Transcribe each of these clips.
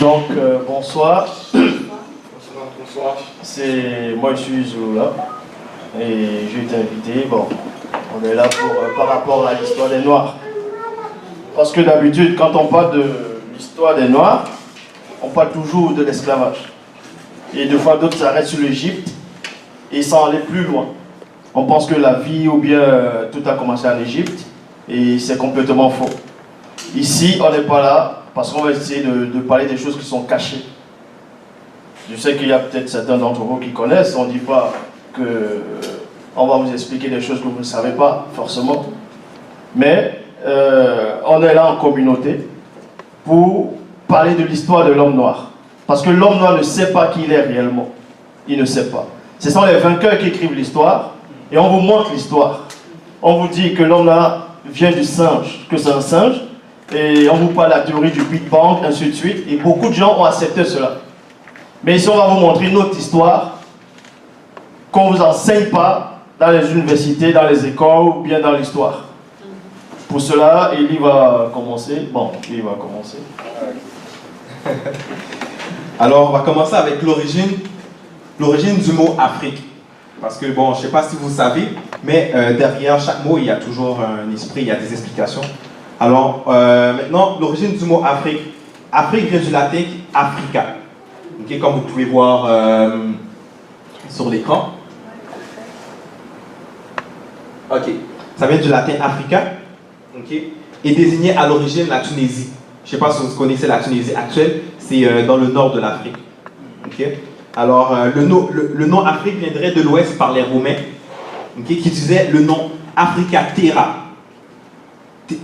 Donc, bonsoir. Bonsoir. Moi, je suis Zouloula et j'ai été invité. Bon, on est là par rapport à l'histoire des Noirs. Parce que d'habitude, quand on parle de l'histoire des Noirs, on parle toujours de l'esclavage. Et deux fois d'autres s'arrêtent sur l'Égypte et sans aller plus loin. On pense que la vie ou bien tout a commencé en Égypte et c'est complètement faux. Ici, on n'est pas là parce qu'on va essayer de parler des choses qui sont cachées. Je sais qu'il y a peut-être certains d'entre vous qui connaissent, on ne dit pas qu'on va vous expliquer des choses que vous ne savez pas forcément. Mais on est là en communauté pour parler de l'histoire de l'homme noir. Parce que l'homme noir ne sait pas qui il est réellement. Il ne sait pas. Ce sont les vainqueurs qui écrivent l'histoire et on vous montre l'histoire. On vous dit que l'homme noir vient du singe, que c'est un singe, et on vous parle de la théorie du Big Bang, ainsi de suite, et beaucoup de gens ont accepté cela. Mais ici, on va vous montrer une autre histoire qu'on ne vous enseigne pas dans les universités, dans les écoles ou bien dans l'histoire. Pour cela, Eli va commencer. Bon, il va commencer. Alors, on va commencer avec l'origine du mot Afrique. Parce que, bon, je ne sais pas si vous savez, mais derrière chaque mot, il y a toujours un esprit, il y a des explications. Alors, maintenant, l'origine du mot Afrique. Afrique vient du latin Africa. Okay, comme vous pouvez voir sur l'écran. Ok. Ça vient du latin Africa. Okay, et désignait à l'origine la Tunisie. Je ne sais pas si vous connaissez la Tunisie actuelle, c'est dans le nord de l'Afrique. Okay. Alors, le nom Afrique viendrait de l'ouest par les Romains, okay, qui utilisaient le nom Africa Terra,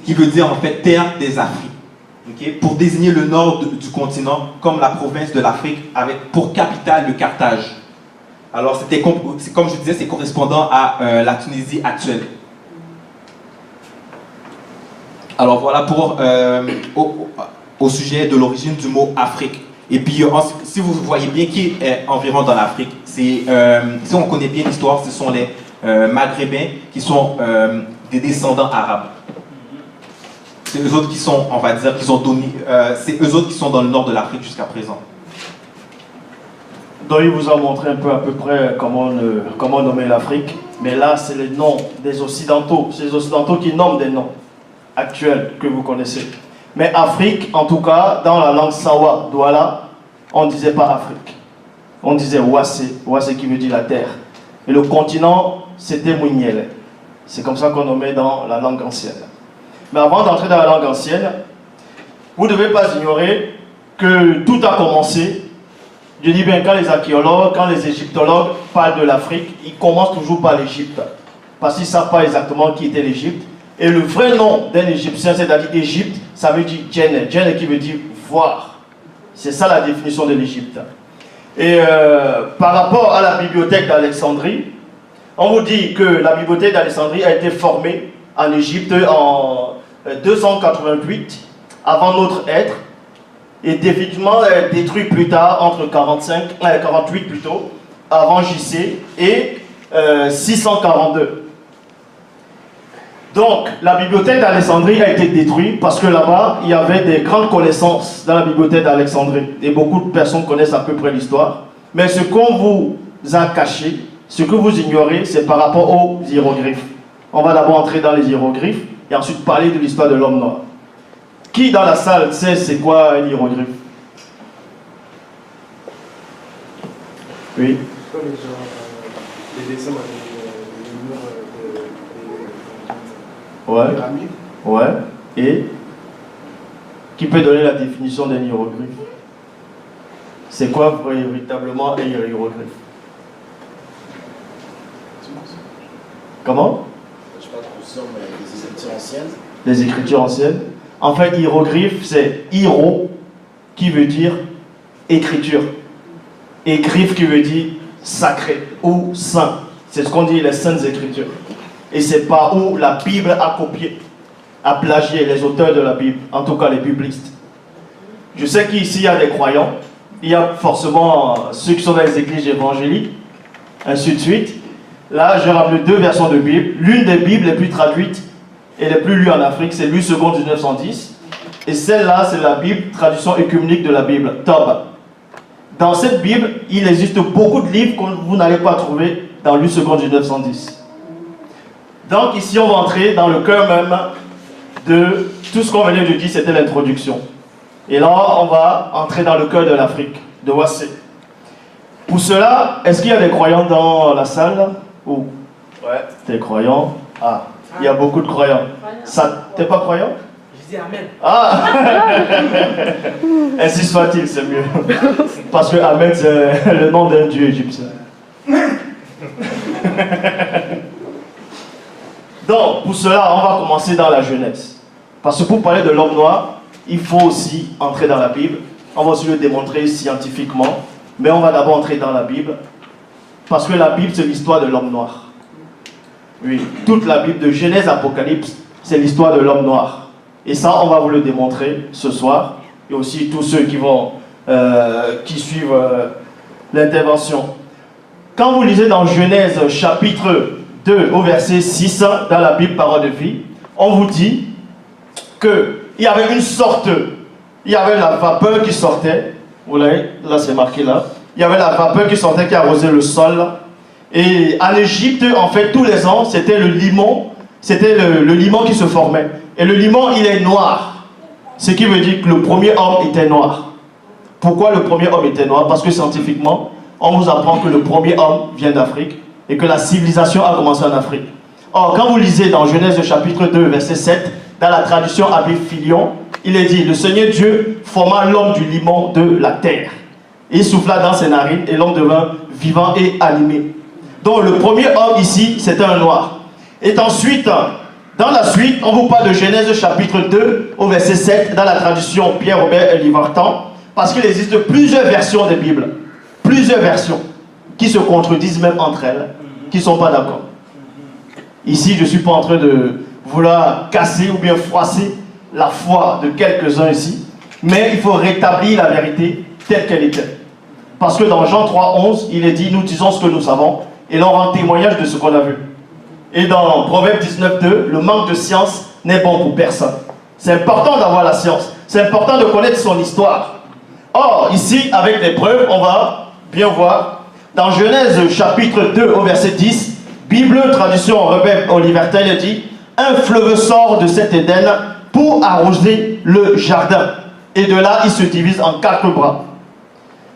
qui veut dire en fait terre des Afriques, okay, pour désigner le nord du continent comme la province de l'Afrique avec pour capitale le Carthage. Alors, comme je disais, c'est correspondant à la Tunisie actuelle. Alors voilà pour au sujet de l'origine du mot Afrique. Et puis si vous voyez bien qui est environ dans l'Afrique, si on connaît bien l'histoire, ce sont les Maghrébins qui sont des descendants arabes. C'est eux autres qui sont, on va dire, c'est eux autres qui sont dans le nord de l'Afrique jusqu'à présent. Donc il vous a montré un peu à peu près comment nommer l'Afrique. Mais là, c'est le nom des Occidentaux. C'est les Occidentaux qui nomment des noms actuels que vous connaissez. Mais Afrique, en tout cas, dans la langue Sawa, Douala, on ne disait pas Afrique. On disait Ouassé, Ouassé qui veut dire la terre. Et le continent, c'était Mouiniele. C'est comme ça qu'on nommait dans la langue ancienne. Mais avant d'entrer dans la langue ancienne, vous ne devez pas ignorer que tout a commencé. Je dis bien, quand les archéologues, quand les égyptologues parlent de l'Afrique, ils commencent toujours par l'Égypte. Parce qu'ils ne savent pas exactement qui était l'Égypte. Et le vrai nom d'un Égyptien, c'est-à-dire Égypte, ça veut dire Djenne. Djenne qui veut dire voir. C'est ça la définition de l'Égypte. Et par rapport à la bibliothèque d'Alexandrie, on vous dit que la bibliothèque d'Alexandrie a été formée en Égypte en 288 avant notre être et définitivement détruite plus tard entre 48 plutôt avant JC et 642. Donc, la bibliothèque d'Alexandrie a été détruite parce que là-bas, il y avait des grandes connaissances dans la bibliothèque d'Alexandrie. Et beaucoup de personnes connaissent à peu près l'histoire. Mais ce qu'on vous a caché, ce que vous ignorez, c'est par rapport aux hiéroglyphes. On va d'abord entrer dans les hiéroglyphes et ensuite parler de l'histoire de l'homme noir. Qui dans la salle sait c'est quoi un hiéroglyphe? Oui. Les dessins Ouais. Ouais. Et qui peut donner la définition d'un hiéroglyphe? C'est quoi véritablement un hiéroglyphe? Comment? Je ne sais pas trop sûr, mais les écritures anciennes. Les écritures anciennes. En fait, hiéroglyphe, c'est hiéro qui veut dire écriture. Et griffe qui veut dire sacré ou saint. C'est ce qu'on dit les saintes écritures. Et c'est par où la Bible a copié, a plagié les auteurs de la Bible, en tout cas les biblistes. Je sais qu'ici il y a des croyants, il y a forcément ceux qui sont dans les églises évangéliques, ainsi de suite. Là, j'ai ramené deux versions de Bible. L'une des Bibles les plus traduites et les plus lues en Afrique, c'est Louis II 1910. Et celle-là, c'est la Bible, traduction œcuménique de la Bible, Tob. Dans cette Bible, il existe beaucoup de livres que vous n'allez pas trouver dans l'U seconde du 910. Donc ici, on va entrer dans le cœur même de tout ce qu'on venait de dire, c'était l'introduction. Et là, on va entrer dans le cœur de l'Afrique, de Wassé. Pour cela, est-ce qu'il y a des croyants dans la salle? Ou ouais, des croyants. Ah, il y a beaucoup de croyants. Ça, t'es pas croyant? Je dis Amen. Ah. Ainsi soit-il, c'est mieux. Parce que Amen, c'est le nom d'un dieu égyptien. Donc, pour cela, on va commencer dans la Genèse. Parce que pour parler de l'homme noir, il faut aussi entrer dans la Bible. On va aussi le démontrer scientifiquement. Mais on va d'abord entrer dans la Bible. Parce que la Bible, c'est l'histoire de l'homme noir. Oui, toute la Bible de Genèse à Apocalypse, c'est l'histoire de l'homme noir. Et ça, on va vous le démontrer ce soir. Et aussi tous ceux qui suivent l'intervention. Quand vous lisez dans Genèse chapitre 2 au verset 6 dans la Bible Parole de vie, on vous dit qu'il y avait une sorte, il y avait la vapeur qui sortait, vous voyez, là c'est marqué là, il y avait la vapeur qui sortait qui arrosait le sol. Et en Égypte, en fait, tous les ans, c'était le limon qui se formait. Et le limon, il est noir. Ce qui veut dire que le premier homme était noir. Pourquoi le premier homme était noir? Parce que scientifiquement, on vous apprend que le premier homme vient d'Afrique et que la civilisation a commencé en Afrique. Or, quand vous lisez dans Genèse chapitre 2, verset 7, dans la traduction Abbé Filion, il est dit, le Seigneur Dieu forma l'homme du limon de la terre. Il souffla dans ses narines et l'homme devint vivant et animé. Donc le premier homme ici, c'était un noir. Et ensuite, dans la suite, on vous parle de Genèse chapitre 2 au verset 7 dans la traduction Pierre-Robert Livartan, parce qu'il existe plusieurs versions des Bibles, plusieurs versions qui se contredisent même entre elles, qui ne sont pas d'accord. Ici, je ne suis pas en train de vouloir casser ou bien froisser la foi de quelques-uns ici, mais il faut rétablir la vérité telle qu'elle était. Parce que dans Jean 3,11, il est dit, nous disons ce que nous savons, et l'on rend témoignage de ce qu'on a vu. Et dans Proverbe 19,2, le manque de science n'est bon pour personne. C'est important d'avoir la science. C'est important de connaître son histoire. Or, ici, avec les preuves, on va bien voir. Dans Genèse chapitre 2 au verset 10, Bible, traduction Rebecque Olivertin, il dit, un fleuve sort de cet Éden pour arroser le jardin. Et de là, il se divise en 4 bras.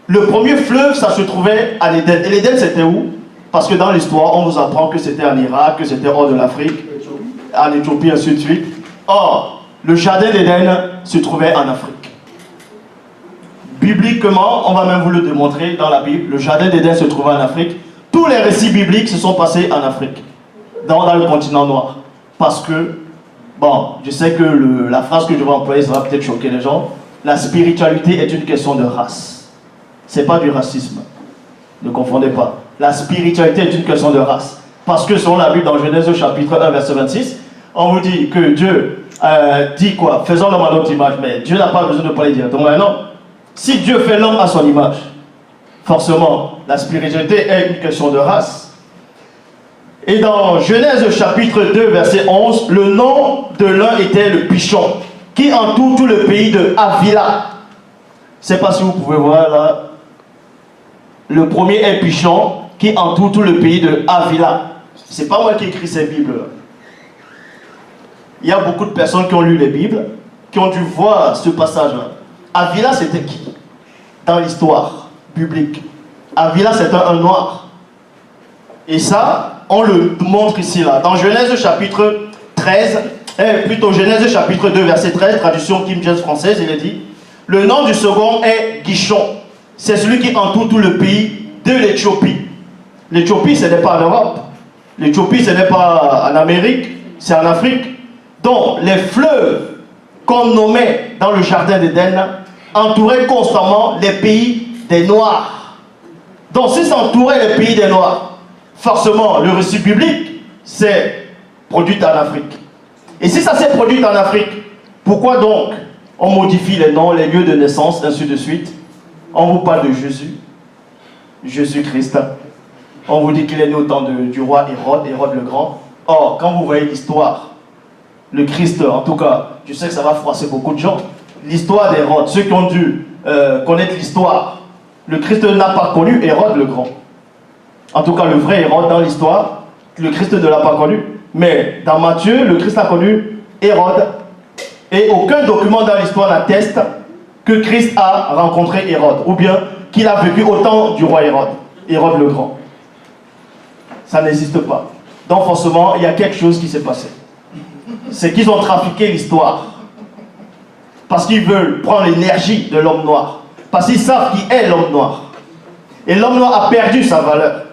Le premier fleuve, ça se trouvait à l'Éden. Et l'Éden, c'était où? Parce que dans l'histoire, on vous apprend que c'était en Irak, que c'était hors de l'Afrique, en Éthiopie, ainsi de suite. Or, le jardin d'Éden se trouvait en Afrique. Bibliquement, on va même vous le démontrer dans la Bible, le jardin d'Éden se trouvait en Afrique. Tous les récits bibliques se sont passés en Afrique, dans le continent noir. Parce que, bon, je sais que la phrase que je vais employer, ça va peut-être choquer les gens. La spiritualité est une question de race. Ce n'est pas du racisme. Ne confondez pas. La spiritualité est une question de race. Parce que selon la Bible, dans Genèse chapitre 1, verset 26, on vous dit que Dieu dit quoi? Faisons l'homme à notre image. Mais Dieu n'a pas besoin de parler directement. Non. Si Dieu fait l'homme à son image, forcément, la spiritualité est une question de race. Et dans Genèse chapitre 2, verset 11, le nom de l'un était le Pichon, qui entoure tout le pays de Havila. Je ne sais pas si vous pouvez voir là. Le premier est Pichon, qui entoure tout le pays de Havila. Ce n'est pas moi qui ai écrit ces Bibles. Il y a beaucoup de personnes qui ont lu les Bibles, qui ont dû voir ce passage-là. Havila, c'était qui? Dans l'histoire biblique. Havila, c'était un noir. Et ça, on le montre ici, là. Dans Genèse chapitre 13, plutôt Genèse chapitre 2, verset 13, traduction King James française, il est dit, le nom du second est Guichon. C'est celui qui entoure tout le pays de l'Éthiopie. L'Éthiopie, ce n'est pas en Europe. L'Éthiopie, ce n'est pas en Amérique, c'est en Afrique. Donc, les fleuves qu'on nommait dans le jardin d'Éden entouraient constamment les pays des Noirs. Donc, si ça entourait les pays des Noirs, forcément, le récit biblique s'est produit en Afrique. Et si ça s'est produit en Afrique, pourquoi donc on modifie les noms, les lieux de naissance, ainsi de suite? On vous parle de Jésus, Jésus-Christ. On vous dit qu'il est né au temps du roi Hérode, Hérode le Grand. Or, quand vous voyez l'histoire le Christ, en tout cas, je sais que ça va froisser beaucoup de gens. L'histoire d'Hérode, ceux qui ont dû connaître l'histoire, le Christ n'a pas connu Hérode le Grand. En tout cas, le vrai Hérode dans l'histoire, le Christ ne l'a pas connu. Mais dans Matthieu, le Christ a connu Hérode. Et aucun document dans l'histoire n'atteste que Christ a rencontré Hérode, ou bien qu'il a vécu au temps du roi Hérode, Hérode le Grand. Ça n'existe pas. Donc forcément, il y a quelque chose qui s'est passé. C'est qu'ils ont trafiqué l'histoire. Parce qu'ils veulent prendre l'énergie de l'homme noir. Parce qu'ils savent qui est l'homme noir. Et l'homme noir a perdu sa valeur.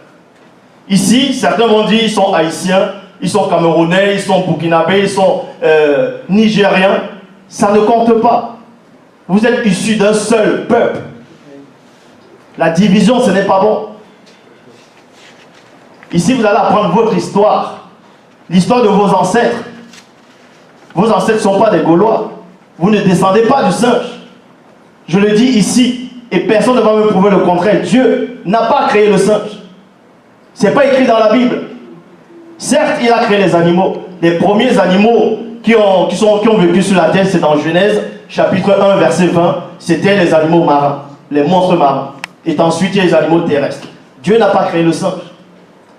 Ici, certains vont dire qu'ils sont haïtiens, ils sont camerounais, ils sont burkinabés, ils sont nigériens. Ça ne compte pas. Vous êtes issus d'un seul peuple. La division, ce n'est pas bon. Ici, vous allez apprendre votre histoire. L'histoire de vos ancêtres. Vos ancêtres ne sont pas des Gaulois. Vous ne descendez pas du singe. Je le dis ici, et personne ne va me prouver le contraire. Dieu n'a pas créé le singe. Ce n'est pas écrit dans la Bible. Certes, il a créé les animaux. Les premiers animaux qui ont vécu sur la terre, c'est dans Genèse, chapitre 1, verset 20. C'était les animaux marins, les monstres marins. Et ensuite, il y a les animaux terrestres. Dieu n'a pas créé le singe.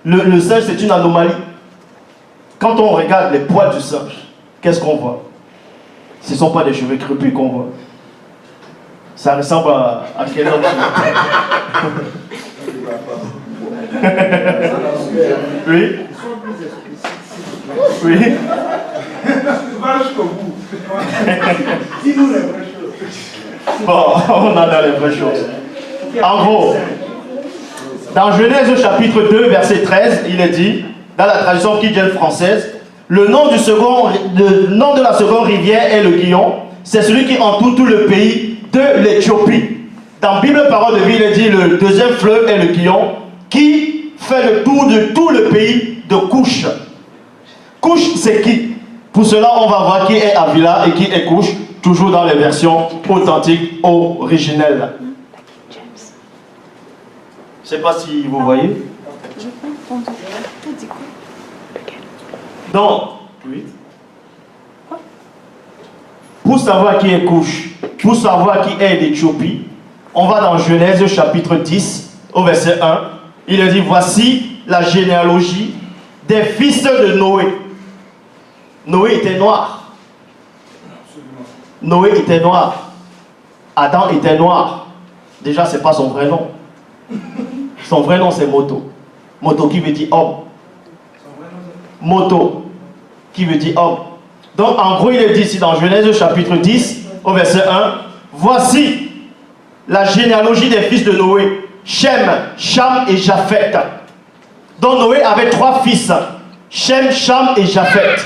Le singe, c'est une anomalie. Quand on regarde les poils du singe, qu'est-ce qu'on voit? Ce ne sont pas des cheveux crépus qu'on voit. Ça ressemble à quel autre? Oui. Oui. Bon, on a dans les vraies choses. En gros, dans Genèse chapitre 2, verset 13, il est dit, dans la traduction King James française, le nom de la seconde rivière est le Guillon. C'est celui qui entoure tout le pays de l'Éthiopie. Dans Bible Parole de Vie, il est dit, le deuxième fleuve est le Guillon, qui fait le tour de tout le pays de Couche. Couche, c'est qui? Pour cela, on va voir qui est Avila et qui est Couche, toujours dans les versions authentiques, originelles. Je ne sais pas si vous voyez. Donc, oui. Pour savoir qui est Couche, pour savoir qui est l'Éthiopie, on va dans Genèse chapitre 10, au verset 1. Il est dit, voici la généalogie des fils de Noé. Noé était noir. Noé était noir. Adam était noir. Déjà, ce n'est pas son vrai nom. Son vrai nom, c'est Moto. Moto qui veut dire homme. Moto qui veut dire homme. Donc, en gros, il est dit ici dans Genèse chapitre 10, au verset 1, voici la généalogie des fils de Noé, Shem, Cham et Japhet. Donc, Noé avait 3 fils, Shem, Cham et Japhet.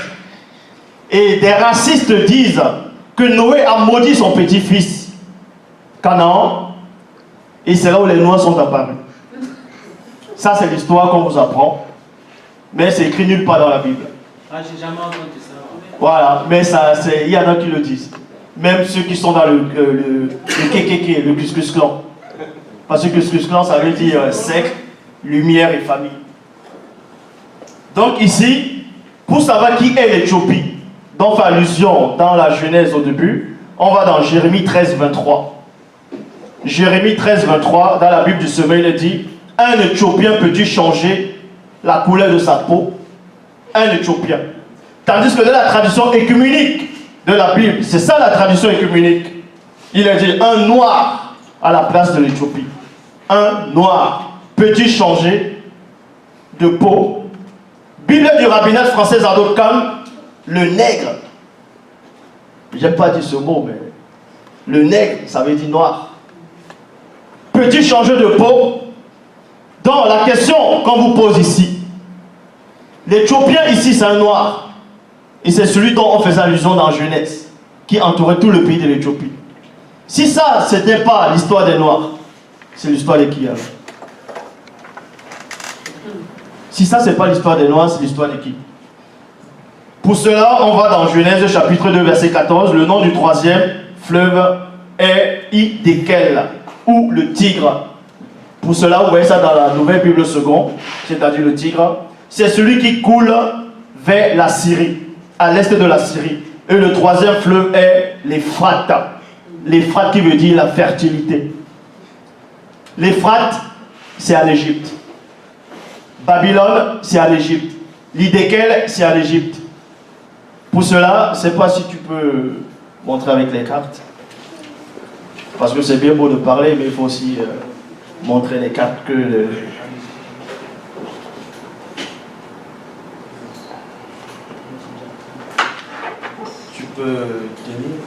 Et des racistes disent que Noé a maudit son petit-fils, Canaan, et c'est là où les Noirs sont apparus. Ça, c'est l'histoire qu'on vous apprend, mais c'est écrit nulle part dans la Bible. Ah, j'ai jamais entendu ça. Voilà, mais ça, il y en a qui le disent. Même ceux qui sont dans le KKK, le Ku Klux Klan. Parce que Ku Klux Klan, ça veut dire sec, lumière et famille. Donc ici, pour savoir qui est l'Éthiopie, dont fait allusion dans la Genèse au début, on va dans Jérémie 13, 23. Jérémie 13, 23, dans la Bible du Sommeil, il dit, un Éthiopien peut-il changer la couleur de sa peau? Un Éthiopien. Tandis que dans la traduction écuménique de la Bible, c'est ça la traduction écuménique. Il a dit un noir à la place de l'Éthiopie. Un noir peut-il changer de peau? Bible du rabbinat français Zadokam, le nègre. J'aime pas dire ce mot, mais le nègre, ça veut dire noir. Peut-il changer de peau? Donc la question qu'on vous pose ici, l'Éthiopien ici c'est un noir. Et c'est celui dont on faisait allusion dans Genèse, qui entourait tout le pays de l'Éthiopie. Si ça, ce n'était pas l'histoire des Noirs, c'est l'histoire de qui alors? Si ça, ce n'est pas l'histoire des Noirs, c'est l'histoire de qui? Pour cela, on va dans Genèse chapitre 2, verset 14. Le nom du 3e fleuve est Hiddekel, ou le Tigre. Pour cela, vous voyez ça dans la Nouvelle Bible seconde, c'est-à-dire le Tigre. C'est celui qui coule vers la Syrie. à l'est de la Syrie. Et le troisième fleuve est l'Euphrate. L'Euphrate qui veut dire la fertilité. L'Euphrate, c'est à l'Égypte. Babylone, c'est à l'Égypte. L'Idékel, c'est à l'Égypte. Pour cela, je ne sais pas si tu peux montrer avec les cartes. Parce que c'est bien beau de parler, mais il faut aussi montrer les cartes que... Tu peux tenir.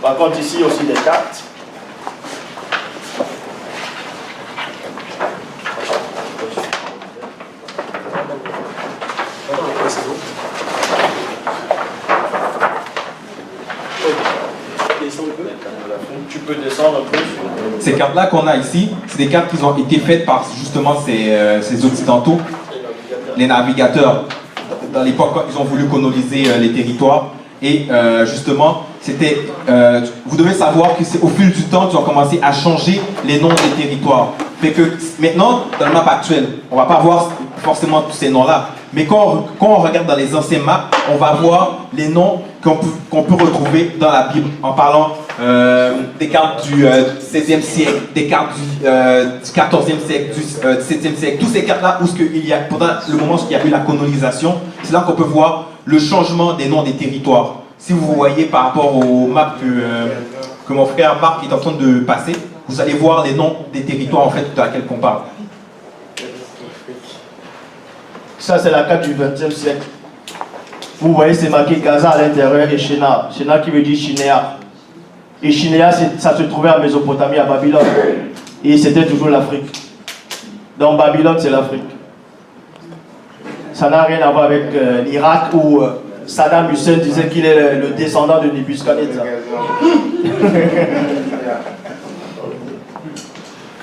Par contre, ici aussi des cartes. Tu peux descendre un peu. Ces cartes-là qu'on a ici, c'est des cartes qui ont été faites par justement ces Occidentaux, les navigateurs. Dans l'époque, quand ils ont voulu coloniser les territoires. Et justement, c'était, vous devez savoir que c'est au fil du temps qu'ils ont commencé à changer les noms des territoires. Fait que maintenant, dans le map actuel, on ne va pas voir forcément tous ces noms-là. Mais quand on regarde dans les anciens maps, on va voir les noms qu'on peut retrouver dans la Bible, en parlant des cartes du XVIe siècle, des cartes du XIVe siècle, du XVIIe siècle. Toutes ces cartes-là, où il y a, pendant le moment où il y a eu la colonisation, c'est là qu'on peut voir le changement des noms des territoires. Si vous voyez par rapport aux maps que mon frère Marc est en train de passer, vous allez voir les noms des territoires en fait de laquelle on parle. Ça, c'est la carte du XXe siècle. Vous voyez, c'est marqué Gaza à l'intérieur et Shinar. Shinar qui veut dire Shinéa. Et Shinéa, ça se trouvait en Mésopotamie, à Babylone. Et c'était toujours l'Afrique. Donc Babylone, c'est l'Afrique. Ça n'a rien à voir avec l'Irak où Saddam Hussein disait qu'il est le descendant de Nebuchadnezzar.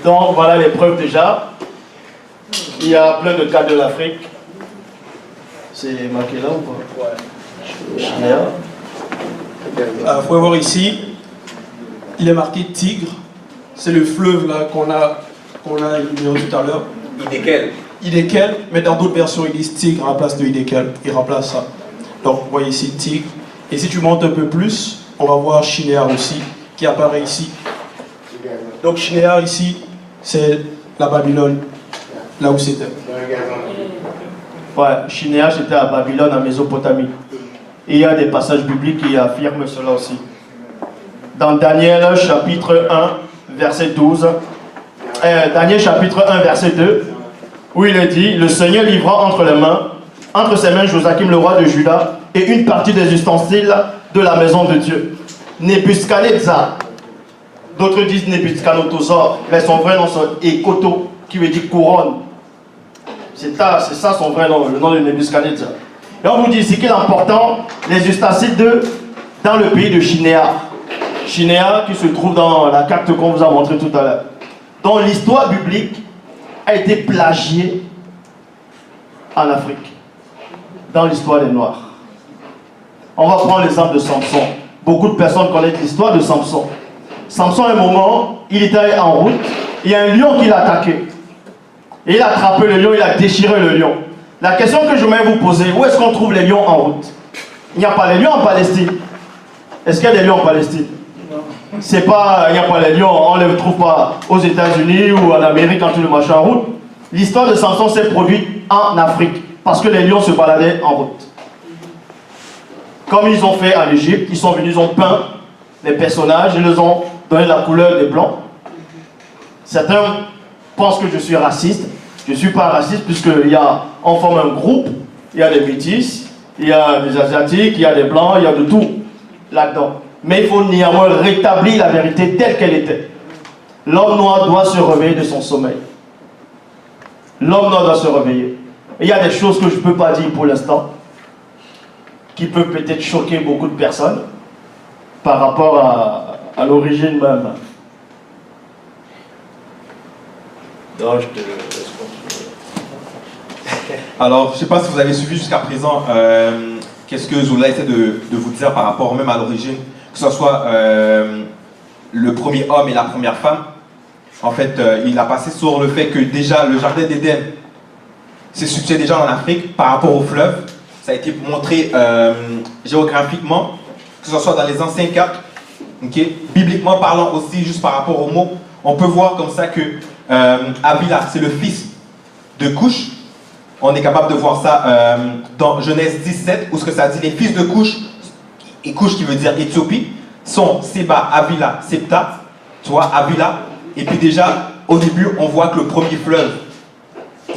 Donc voilà les preuves déjà. Il y a plein de cas de l'Afrique. C'est marqué là ou pas? Ouais. Vous pouvez voir ici, il est marqué Tigre. C'est le fleuve là qu'on a énuméré tout à l'heure. Idékel. Idékel, mais dans d'autres versions ils disent Tigre à la place de Idékel. Ils remplacent ça. Donc vous voyez ici Tigre. Et si tu montes un peu plus, on va voir Shinéar aussi, qui apparaît ici. Donc Shinéar ici, c'est la Babylone, là où c'était. Ouais, Shinéa, c'était à Babylone, en Mésopotamie. Et il y a des passages bibliques qui affirment cela aussi. Dans Daniel chapitre 1, verset 12, Daniel chapitre 1, verset 2, où il est dit, le Seigneur livra entre ses mains Joachim le roi de Juda et une partie des ustensiles de la maison de Dieu. Nebuchadnezzar, d'autres disent Nebuchadnezzar, mais son vrai nom c'est Ekoto, qui veut dire couronne. C'est ça son vrai nom, le nom de Nebuchadnezzar. Et on vous dit ici qu'il est important, les ustensiles dans le pays de Shinéa. Shinéa qui se trouve dans la carte qu'on vous a montrée tout à l'heure. dont l'histoire biblique a été plagiée en Afrique, dans l'histoire des Noirs. On va prendre l'exemple de Samson. Beaucoup de personnes connaissent l'histoire de Samson. Samson, à un moment, il était en route, il y a un lion qui l'a attaqué. Et il a attrapé le lion, il a déchiré le lion. La question que je voudrais vous poser, où est-ce qu'on trouve les lions en route? Il n'y a pas les lions en Palestine. Est-ce qu'il y a des lions en Palestine? C'est pas, il n'y a pas les lions, on ne les trouve pas aux États-Unis ou en Amérique quand tu le marches en route. L'histoire de Samson s'est produite en Afrique, parce que les lions se baladaient en route. Comme ils ont fait en Égypte, ils sont venus, ils ont peint les personnages, ils leur ont donné la couleur des blancs. Certains pensent que je suis raciste. Je ne suis pas raciste puisqu'on forme un groupe, il y a des métis, il y a des asiatiques, il y a des blancs, il y a de tout là-dedans. Mais il faut néanmoins rétablir la vérité telle qu'elle était. L'homme noir doit se réveiller de son sommeil. L'homme noir doit se réveiller. Et il y a des choses que je ne peux pas dire pour l'instant, qui peuvent peut-être choquer beaucoup de personnes par rapport à l'origine même. Non, je te laisse continuer. Alors, je ne sais pas si vous avez suivi jusqu'à présent qu'est-ce que Zola essaie de vous dire par rapport même à l'origine, que ce soit le premier homme et la première femme. En fait, il a passé sur le fait que déjà le jardin d'Éden se situait déjà en Afrique par rapport au fleuve. Ça a été montré géographiquement, que ce soit dans les anciens cas, okay? Bibliquement parlant aussi, juste par rapport aux mots, on peut voir comme ça que Havila, c'est le fils de Cush. On est capable de voir ça dans Genèse 17, où ce que ça dit, les fils de Cush, et Cush qui veut dire Éthiopie, sont Séba, Havila, Septa, tu vois, Havila. Et puis déjà, au début, on voit que le premier fleuve,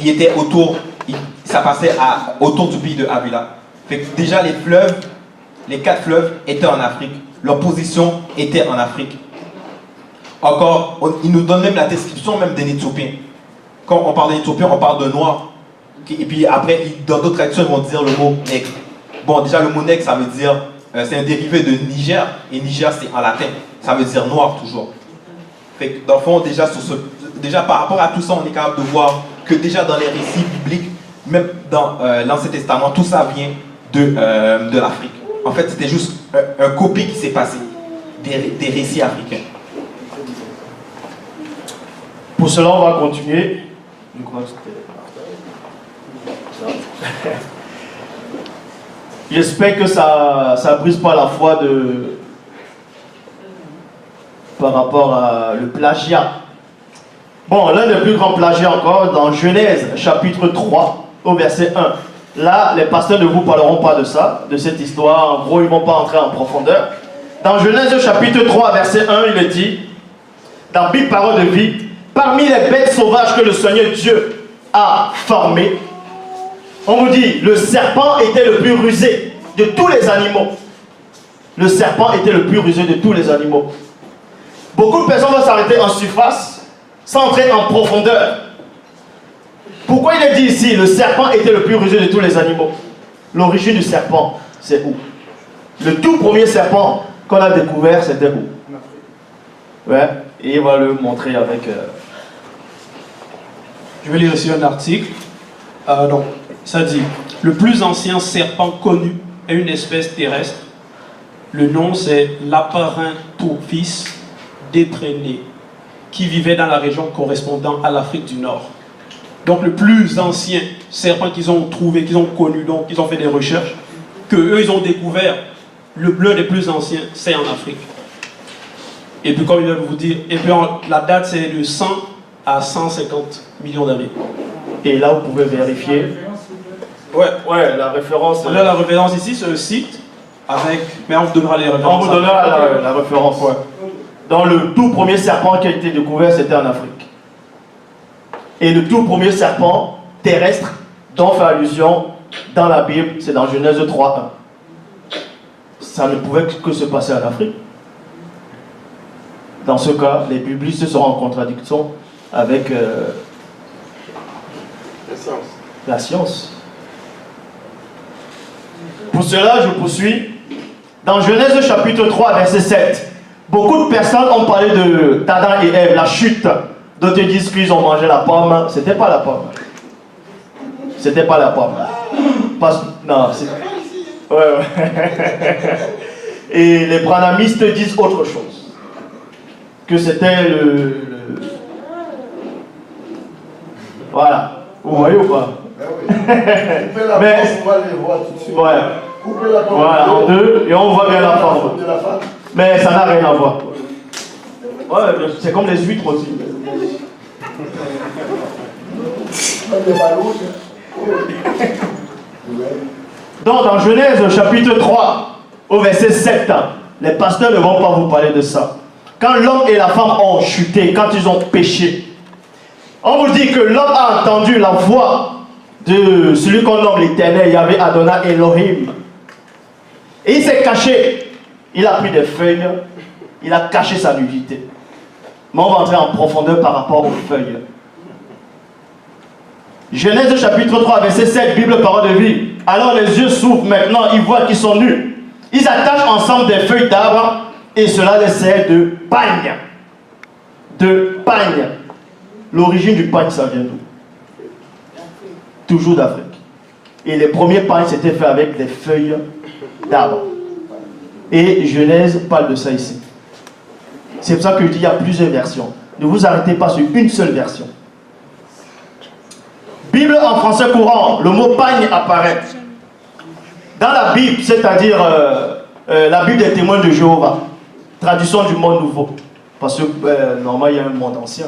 il était autour, ça passait autour du pays de Havila. Fait que déjà, les fleuves, les 4 fleuves étaient en Afrique. Leur position était en Afrique. Encore, il nous donne même la description même d'un Éthiopien. Quand on parle d'un Éthiopien, on parle de noir. Et puis après, dans d'autres traductions, ils vont dire le mot nègre. Bon, déjà, le mot nègre, ça veut dire, c'est un dérivé de Niger. Et Niger, c'est en latin. Ça veut dire noir, toujours. Fait que, dans le fond, déjà par rapport à tout ça, on est capable de voir que déjà dans les récits bibliques, même dans l'Ancien Testament, tout ça vient de l'Afrique. En fait, c'était juste un copie qui s'est passé des récits africains. Pour cela, on va continuer. Je crois que c'était... J'espère que ça ne brise pas la foi par rapport à le plagiat. Bon, l'un des plus grands plagiats encore, dans Genèse, chapitre 3, au verset 1. Là, les pasteurs ne vous parleront pas de ça, de cette histoire. En gros, ils ne vont pas entrer en profondeur. Dans Genèse, chapitre 3, verset 1, il est dit, dans Bible Parole de vie, parmi les bêtes sauvages que le Seigneur Dieu a formées, on vous dit, le serpent était le plus rusé de tous les animaux. Le serpent était le plus rusé de tous les animaux. Beaucoup de personnes vont s'arrêter en surface, sans entrer en profondeur. Pourquoi il est dit ici, le serpent était le plus rusé de tous les animaux? L'origine du serpent, c'est où? Le tout premier serpent qu'on a découvert, c'était où? Ouais, et il va le montrer avec... Je vais lire ici un article. Donc, ça dit, le plus ancien serpent connu est une espèce terrestre. Le nom, c'est l'Aparintophis détraîné, qui vivait dans la région correspondant à l'Afrique du Nord. Donc, le plus ancien serpent qu'ils ont trouvé, qu'ils ont connu, donc ils ont fait des recherches, qu'eux, ils ont découvert, l'un des plus anciens, c'est en Afrique. Et puis, comme il vient de vous dire, et puis la date, c'est de 100 à 150 millions d'années. Et là, vous pouvez vérifier. Ouais, la référence... On a la référence ici, c'est le site, avec... Mais on vous donnera les références. On vous donnera la référence, ouais. Dans le tout premier serpent qui a été découvert, c'était en Afrique. Et le tout premier serpent terrestre, dont fait allusion dans la Bible, c'est dans Genèse 3.1. Ça ne pouvait que se passer en Afrique. Dans ce cas, les biblistes seront en contradiction avec la science. Pour cela, je poursuis. Dans Genèse chapitre 3, verset 7, beaucoup de personnes ont parlé d'Adam et Ève, la chute. D'autres disent qu'ils ont mangé la pomme. C'était pas la pomme. C'était pas la pomme. Non, c'est... Ouais. Et les branhamistes disent autre chose. Que c'était Voilà. Vous voyez ou pas? Mais... Ouais. Voilà, en deux, et on voit bien la forme. Mais ça n'a rien à voir. Ouais, c'est comme les huîtres aussi. Donc, dans Genèse chapitre 3, au verset 7, les pasteurs ne vont pas vous parler de ça. Quand l'homme et la femme ont chuté, quand ils ont péché, on vous dit que l'homme a entendu la voix de celui qu'on nomme l'Éternel, Yahvé Adonai Elohim. Et il s'est caché. Il a pris des feuilles. Il a caché sa nudité. Mais on va entrer en profondeur par rapport aux feuilles. Genèse chapitre 3, verset 7, Bible, parole de vie. Alors les yeux s'ouvrent maintenant, ils voient qu'ils sont nus. Ils attachent ensemble des feuilles d'arbre et cela les sert de pagne. De pagne. L'origine du pagne, ça vient d'où? Toujours d'Afrique. Et les premiers pagnes s'étaient faits avec des feuilles d'arbre. Et Genèse parle de ça ici. C'est pour ça que je dis qu'il y a plusieurs versions. Ne vous arrêtez pas sur une seule version. Bible en français courant, le mot pagne apparaît. Dans la Bible, c'est-à-dire la Bible des témoins de Jéhovah, traduction du monde nouveau. Parce que normalement, il y a un monde ancien.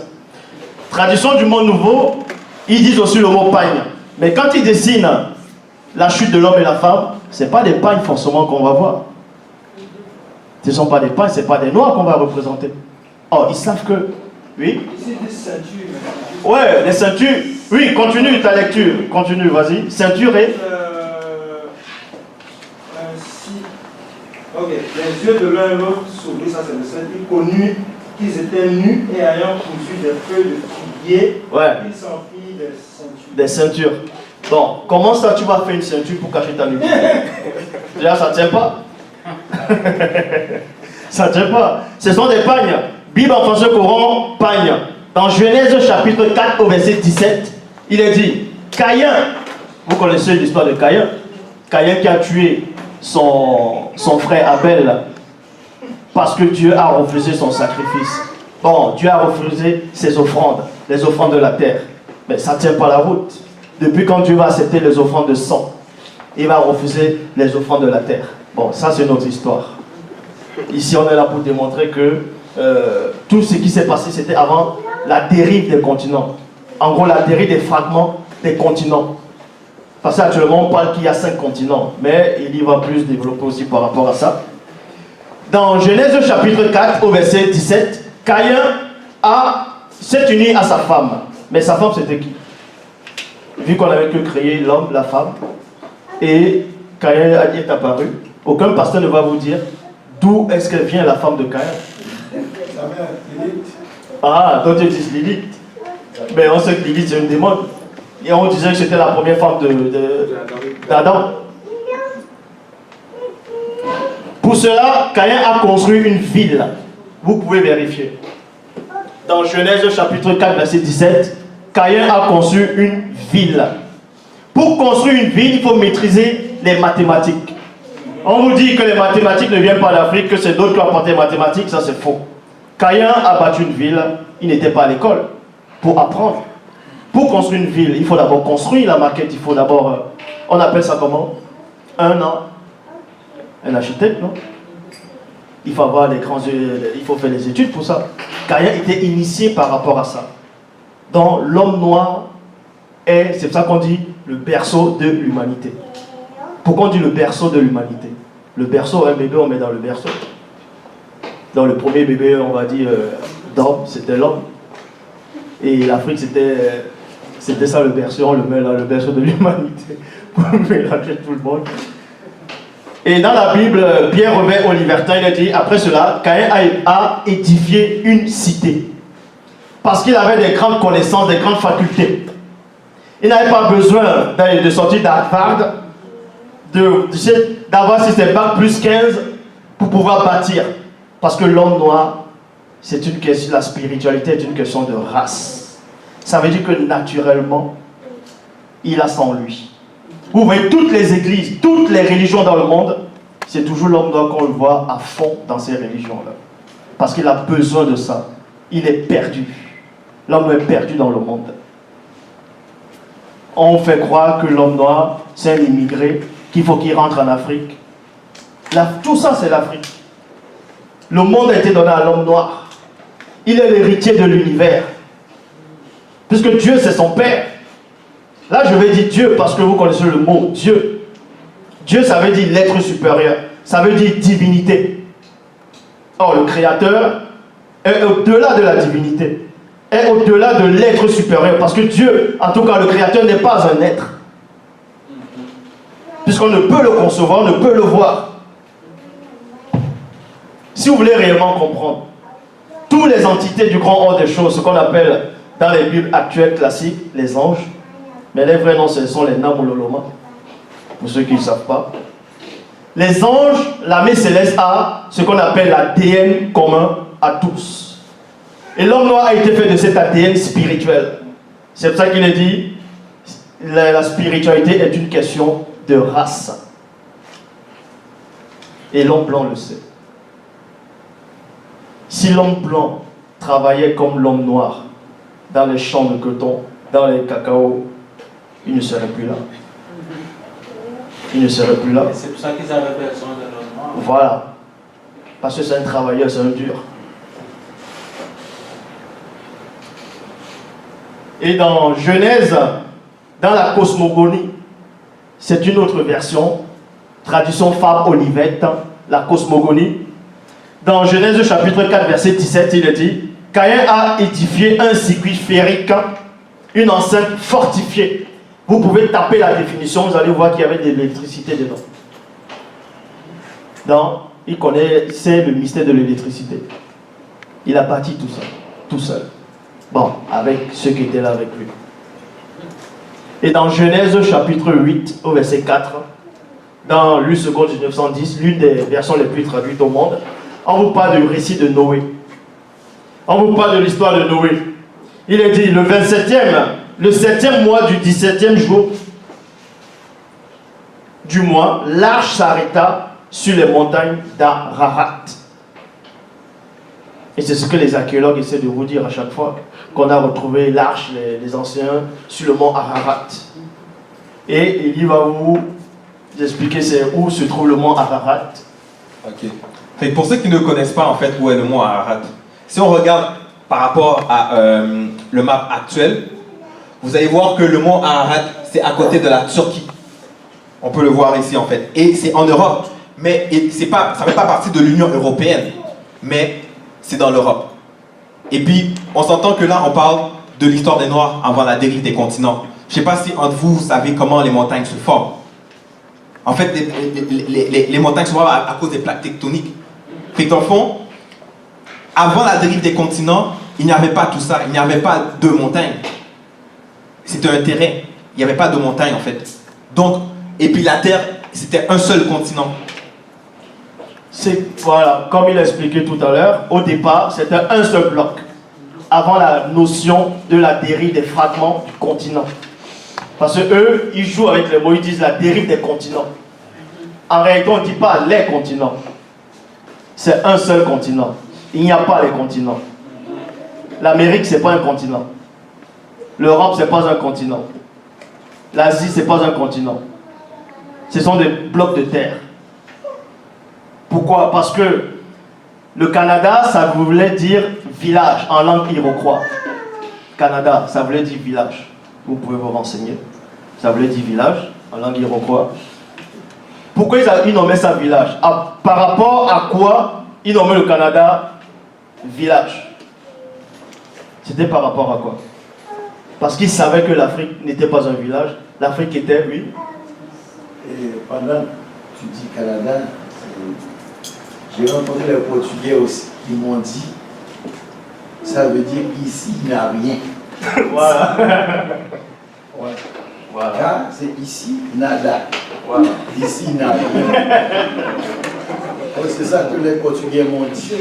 Traduction du monde nouveau, ils disent aussi le mot pagne. Mais quand ils dessinent la chute de l'homme et la femme, ce n'est pas des pagnes forcément qu'on va voir. Ce ne sont pas des pagnes, ce n'est pas des noirs qu'on va représenter. Oh, ils savent que... Oui? C'est des ceintures. Ouais, les ceintures. Oui, continue ta lecture. Continue, vas-y. Ceinture et... Ok, les yeux de l'un et l'autre s'ouvrirent, ça c'est le seul. Ils connurent qu'ils étaient nus et ayant cousu des feuilles de figuier, Ouais. ils s'enfirent des ceintures. Des ceintures. Bon, comment ça tu vas faire une ceinture pour cacher ta nudité? Déjà, ça ne tient pas. Ça ne tient pas. Ce sont des pagnes. Bible en français courant, pagne. Dans Genèse chapitre 4 au verset 17, il est dit, Caïn, vous connaissez l'histoire de Caïn, Caïn qui a tué son frère Abel parce que Dieu a refusé son sacrifice. Bon, Dieu a refusé ses offrandes, les offrandes de la terre. Mais ça ne tient pas la route. Depuis quand Dieu va accepter les offrandes de sang, il va refuser les offrandes de la terre. Bon, ça c'est notre histoire. Ici, on est là pour démontrer que tout ce qui s'est passé, c'était avant la dérive des continents. En gros, la dérive des fragments des continents. Parce qu'actuellement, on parle qu'il y a 5 continents, mais il y va plus développer aussi par rapport à ça. Dans Genèse chapitre 4, au verset 17, Caïn s'est uni à sa femme. Mais sa femme, c'était qui? Vu qu'on avait que créé l'homme, la femme, et Caïn est apparu, aucun pasteur ne va vous dire d'où est-ce que vient la femme de Caïn. Sa mère, Lilith. Ah, donc tu dis Lilith. Mais on sait que Lilith, c'est une démon. Et on disait que c'était la première femme d'Adam. Pour cela, Caïn a construit une ville. Vous pouvez vérifier. Dans Genèse chapitre 4, verset 17, Caïn a construit une ville. Pour construire une ville, il faut maîtriser les mathématiques. On vous dit que les mathématiques ne viennent pas d'Afrique, que c'est d'autres qui ont apporté les mathématiques, ça c'est faux. Caïn a bâti une ville, il n'était pas à l'école pour apprendre. Pour construire une ville, il faut d'abord construire la maquette, il faut d'abord, on appelle ça comment? Un architecte, non? Il faut avoir des grands, il faut faire des études pour ça. Caïn était initié par rapport à ça. Donc l'homme noir c'est pour ça qu'on dit le berceau de l'humanité. Pourquoi on dit le berceau de l'humanité? Le berceau, un bébé, on met dans le berceau. Dans le premier bébé, on va dire, d'homme, c'était l'homme. Et l'Afrique, c'était ça le berceau, on le met là, le berceau de l'humanité, pour mélanger tout le monde. Et dans la Bible, Pierre revêt au libertin, il a dit, après cela, Caïn a édifié une cité. Parce qu'il avait des grandes connaissances, des grandes facultés. Il n'avait pas besoin de sortir d'Harvard, d'avoir si c'est bac plus 15 pour pouvoir bâtir. Parce que l'homme noir, c'est une question, la spiritualité est une question de race. Ça veut dire que naturellement, il a ça en lui. Vous voyez, toutes les églises, toutes les religions dans le monde, c'est toujours l'homme noir qu'on le voit à fond dans ces religions-là. Parce qu'il a besoin de ça. Il est perdu. L'homme est perdu dans le monde. On fait croire que l'homme noir, c'est un immigré, qu'il faut qu'il rentre en Afrique. Tout ça, c'est l'Afrique. Le monde a été donné à l'homme noir. Il est l'héritier de l'univers. Puisque Dieu, c'est son Père. Là, je vais dire Dieu parce que vous connaissez le mot Dieu. Dieu, ça veut dire l'être supérieur. Ça veut dire divinité. Or, le Créateur est au-delà de la divinité. Est au-delà de l'être supérieur. Parce que Dieu, en tout cas, le Créateur n'est pas un être. Puisqu'on ne peut le concevoir, on ne peut le voir. Si vous voulez réellement comprendre, toutes les entités du grand ordre des choses, ce qu'on appelle dans les Bibles actuelles classiques, les anges, mais les vrais noms, ce sont les Namololoma, pour ceux qui ne savent pas. Les anges, l'armée céleste a ce qu'on appelle l'ADN commun à tous. Et l'homme noir a été fait de cet ADN spirituel. C'est pour ça qu'il est dit, la spiritualité est une question de race. Et l'homme blanc le sait. Si l'homme blanc travaillait comme l'homme noir, dans les champs de coton, dans les cacao, il ne serait plus là. Il ne serait plus là. C'est pour ça qu'ils avaient besoin de logement. Voilà. Parce que c'est un travailleur, c'est un dur. Et dans Genèse, dans la cosmogonie, c'est une autre version, traduction Fabre Olivette, la cosmogonie. Dans Genèse chapitre 4, verset 17, il est dit, Caïn a édifié un circuit féerique, une enceinte fortifiée. Vous pouvez taper la définition, vous allez voir qu'il y avait de l'électricité dedans. Donc, il connaissait le mystère de l'électricité. Il a bâti tout ça, tout seul. Bon, avec ceux qui étaient là avec lui. Et dans Genèse chapitre 8, au verset 4, dans l'U seconde 1910, l'une des versions les plus traduites au monde, on vous parle du récit de Noé. On vous parle de l'histoire de Noé. Il est dit, le 7e mois du 17e jour du mois, l'arche s'arrêta sur les montagnes d'Ararat. Et c'est ce que les archéologues essaient de vous dire à chaque fois, qu'on a retrouvé l'arche, les anciens, sur le mont Ararat. Et il va vous expliquer c'est où se trouve le mont Ararat. Ok. Et pour ceux qui ne connaissent pas en fait où est le mont Ararat, si on regarde par rapport à le map actuel, vous allez voir que le mont Ararat, c'est à côté de la Turquie. On peut le voir ici en fait. Et c'est en Europe. Mais ça ne fait pas partie de l'Union européenne. Mais c'est dans l'Europe. Et puis, on s'entend que là, on parle de l'histoire des Noirs avant la dérive des continents. Je ne sais pas si entre vous, vous savez comment les montagnes se forment. En fait, les montagnes se forment à cause des plaques tectoniques. Fait que dans le fond, avant la dérive des continents, il n'y avait pas tout ça. Il n'y avait pas de montagnes. C'était un terrain. Il n'y avait pas de montagnes, en fait. Donc, et puis la Terre, c'était un seul continent. Voilà, comme il a expliqué tout à l'heure, au départ, c'était un seul bloc. Avant la notion de la dérive des fragments du continent. Parce que eux, ils jouent avec les mots, ils disent la dérive des continents. En réalité, on ne dit pas les continents. C'est un seul continent. Il n'y a pas les continents. L'Amérique, ce n'est pas un continent. L'Europe, ce n'est pas un continent. L'Asie, ce n'est pas un continent. Ce sont des blocs de terre. Pourquoi? Parce que le Canada, ça voulait dire village en langue iroquois. Canada, ça voulait dire village. Vous pouvez vous renseigner. Ça voulait dire village en langue iroquois. Pourquoi ils nommaient ça village? Par rapport à quoi ils nommaient le Canada village? C'était par rapport à quoi? Parce qu'ils savaient que l'Afrique n'était pas un village. L'Afrique était, oui. Et pendant que tu dis Canada, j'ai rencontré les Portugais aussi qui m'ont dit, ça veut dire ici il n'y a rien. Voilà. Ouais. Voilà. Car c'est ici nada. Voilà. Ici il n'y a rien. C'est ça que les Portugais m'ont dit.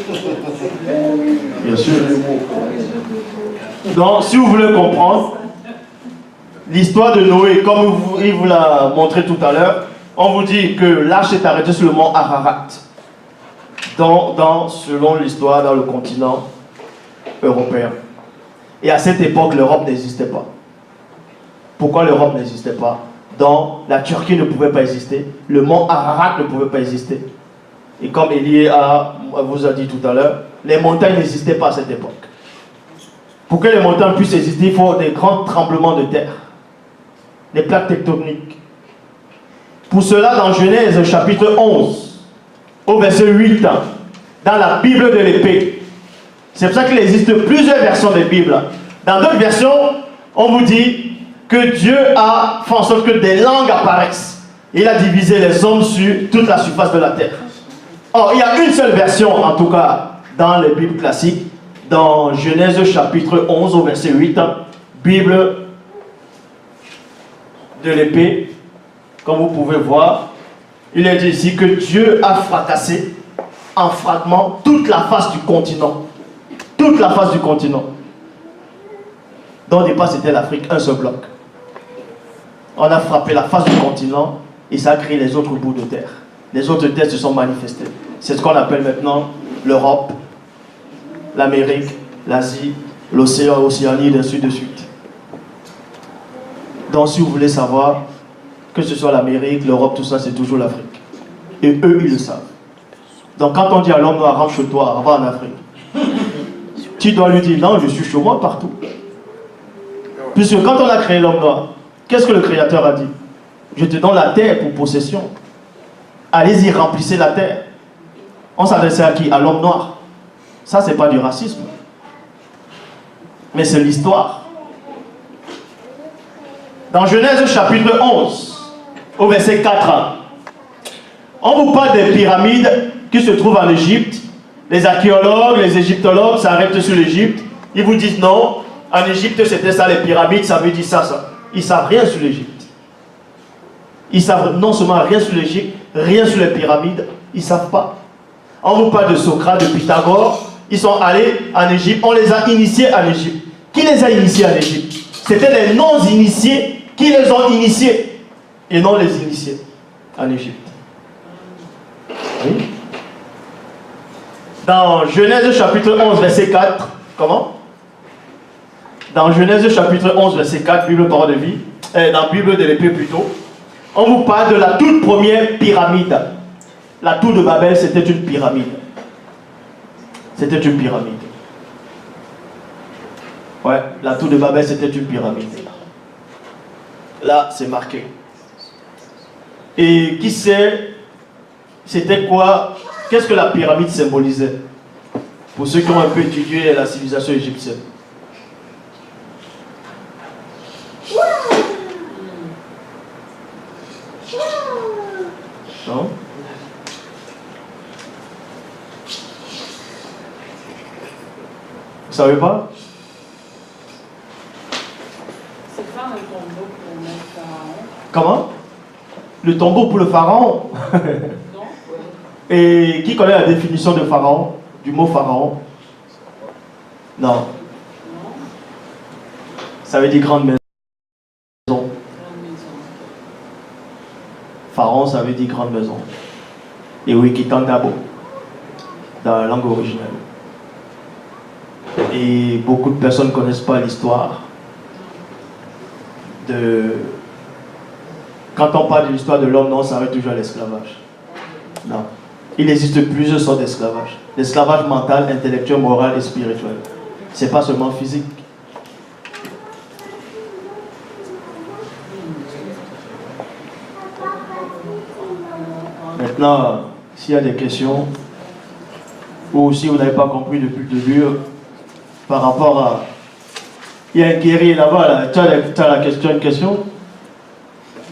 Bien sûr. Donc, si vous voulez comprendre l'histoire de Noé, comme il vous l'a montré tout à l'heure, on vous dit que l'arche est arrêtée sur le mont Ararat. Selon l'histoire, dans le continent européen. Et à cette époque, l'Europe n'existait pas. Pourquoi l'Europe n'existait pas? Donc, la Turquie ne pouvait pas exister, le mont Ararat ne pouvait pas exister. Et comme Elie vous a dit tout à l'heure, les montagnes n'existaient pas à cette époque. Pour que les montagnes puissent exister, il faut des grands tremblements de terre, des plaques tectoniques. Pour cela, dans Genèse chapitre 11, au verset 8, dans la Bible de l'épée, c'est pour ça qu'il existe plusieurs versions de Bible. Dans d'autres versions, on vous dit que Dieu a fait en sorte que des langues apparaissent. Il a divisé les hommes sur toute la surface de la terre. Or, il y a une seule version, en tout cas, dans les Bibles classiques, dans Genèse chapitre 11 au verset 8, Bible de l'épée, comme vous pouvez voir, il est dit ici que Dieu a fracassé en fragments toute la face du continent. Toute la face du continent. Donc au départ c'était l'Afrique, un seul bloc. On a frappé la face du continent et ça a créé les autres bouts de terre. Les autres terres se sont manifestées. C'est ce qu'on appelle maintenant l'Europe, l'Amérique, l'Asie, l'Océanie, et ainsi de suite. Donc si vous voulez savoir, que ce soit l'Amérique, l'Europe, tout ça, c'est toujours l'Afrique. Et eux, ils le savent. Donc quand on dit à l'homme noir, rentre chez toi, va en Afrique, tu dois lui dire, non, je suis chez moi partout. Puisque quand on a créé l'homme noir, qu'est-ce que le Créateur a dit? Je te donne la terre pour possession. Allez-y, remplissez la terre. On s'adressait à qui? À l'homme noir. Ça, c'est pas du racisme. Mais c'est l'histoire. Dans Genèse chapitre 11, au verset 4, on vous parle des pyramides qui se trouvent en Égypte. Les archéologues, les égyptologues s'arrêtent sur l'Égypte. Ils vous disent non, en Égypte c'était ça, les pyramides, ça veut dire ça, ça. Ils savent rien sur l'Égypte. Ils savent non seulement rien sur l'Égypte, rien sur les pyramides, ils ne savent pas. On vous parle de Socrate, de Pythagore, ils sont allés en Égypte, on les a initiés en Égypte. Qui les a initiés en Égypte? C'était les non-initiés qui les ont initiés, et non les initiés en Égypte. Oui. Dans Genèse chapitre 11, verset 4, comment? Dans Genèse chapitre 11, verset 4, Bible Parole de vie, dans la Bible de l'épée plutôt, on vous parle de la toute première pyramide. La tour de Babel, c'était une pyramide. C'était une pyramide. Ouais, la tour de Babel, c'était une pyramide. Là, c'est marqué. Et qui sait, c'était quoi? Qu'est-ce que la pyramide symbolisait? Pour ceux qui ont un peu étudié la civilisation égyptienne. Non? Vous savez pas? C'est pas un tombeau pour mettre Pharaon. Comment? Le tombeau pour le pharaon? Non? Et qui connaît la définition de pharaon? Du mot pharaon? Non. Non? Ça veut dire grande maison. Grande maison. Pharaon, ça veut dire grande maison. Et Wikitandabo, dans la langue originale. Et beaucoup de personnes ne connaissent pas l'histoire de... Quand on parle de l'histoire de l'homme, non, ça s'arrête toujours à l'esclavage. Non. Il existe plusieurs sortes d'esclavage. L'esclavage mental, intellectuel, moral et spirituel. C'est pas seulement physique. Maintenant, s'il y a des questions, ou si vous n'avez pas compris depuis le début, par rapport à... Il y a un guerrier là-bas, là. Tu as la question, une question?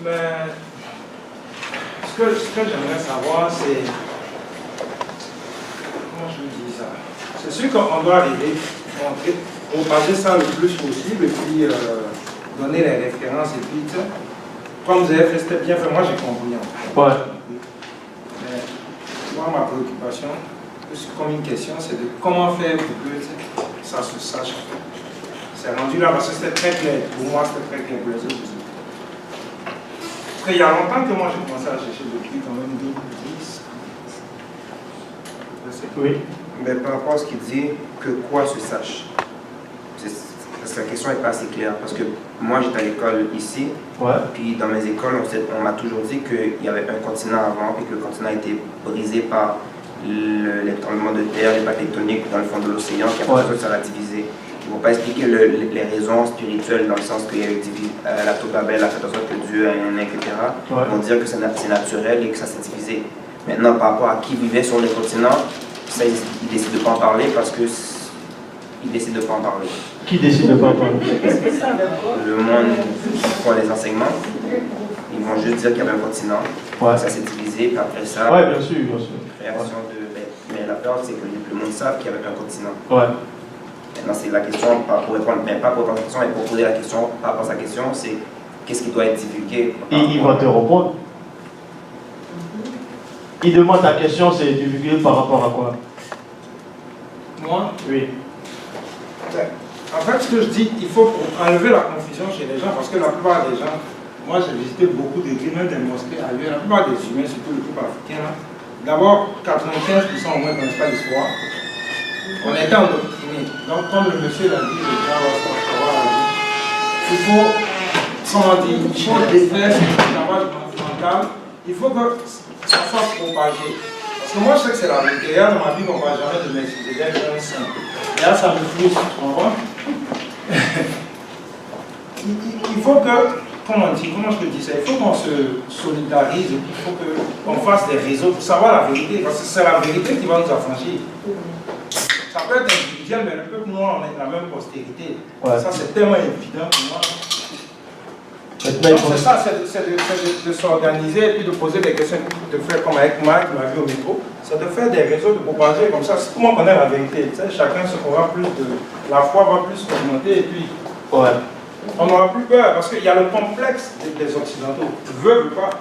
Mais ce que j'aimerais savoir, c'est... Comment je vous dis ça? C'est sûr qu'on doit arriver, montrer, propager ça le plus possible, et puis donner les références, et puis, tu sais, comme vous avez fait, c'était bien fait, moi j'ai compris. Ouais. Mais moi, ma préoccupation, plus comme une question, c'est de comment faire pour que ça se sache. C'est rendu là parce que c'était très clair. Pour moi, c'était très clair pour les autres aussi. Parce qu'il y a longtemps que moi, j'ai commencé à chercher depuis quand même 2010. Oui. Mais par rapport à ce qu'il dit, que quoi se sache, parce que la question n'est pas assez claire. Parce que moi, j'étais à l'école ici, Ouais. puis dans mes écoles, on m'a toujours dit qu'il y avait un continent avant, et que le continent a été brisé par les tremblements de terre, les plaques tectoniques dans le fond de l'océan, qui a besoin de se relativiser. Ils ne vont pas expliquer les raisons spirituelles, dans le sens qu'il y a eu la tour de Babel a fait en sorte que Dieu a un etc. Ouais. Ils vont dire que c'est naturel et que ça s'est divisé. Maintenant, par rapport à qui vivait sur le continent, ça, ils décident de ne pas en parler parce que ils décident de ne pas en parler. Qui décide de ne pas en parler? Le monde qui font les enseignements, ils vont juste dire qu'il y avait un continent, Ouais. ça s'est divisé, puis après ça, Ouais, bien sûr, bien sûr. création de... Mais la peur, c'est que le monde savent qu'il y avait un continent. Ouais. Maintenant, c'est la question, pour répondre, mais pas pour répondre à la question, mais pour poser la question, par rapport à sa question, c'est qu'est-ce qui doit être divulgué. Il va te répondre. Il demande ta question, c'est divulgué par rapport à quoi? Moi, Oui. en fait, ce que je dis, il faut enlever la confusion chez les gens, parce que la plupart des gens, moi j'ai visité beaucoup d'églises, même des mosquées ailleurs, la plupart des humains, surtout le groupe africain, d'abord, 95% au moins ne connaissent pas l'histoire. On était endoctrinés. Donc, comme le monsieur l'a dit, le grand Rasta a dit, il faut comment dire, il faut défaire ce travail mental. Il faut que ça soit propagé. Parce que moi, je sais que c'est la vérité. Hier, dans ma vie, on ne parle jamais de m'excuser d'être un saint. Et là, ça me frustre, tu comprends? Il faut que, comment je peux dire ça? Il faut qu'on se solidarise, il faut qu'on fasse des réseaux pour savoir la vérité. Parce que c'est la vérité qui va nous affranchir. Ça peut être individuel, mais le peuple noir, on est de la même postérité. Ouais. Ça, c'est tellement évident pour moi. Maintenant, C'est ça, c'est de s'organiser et puis de poser des questions, de faire comme avec Marc qui m'a vu au métro, c'est de faire des réseaux, de propager comme ça. Tout le monde connaît la vérité. Tu sais, chacun se fera plus de. La foi va plus augmenter et puis. ouais. On n'aura plus peur parce qu'il y a le complexe des Occidentaux. Veulent ou pas.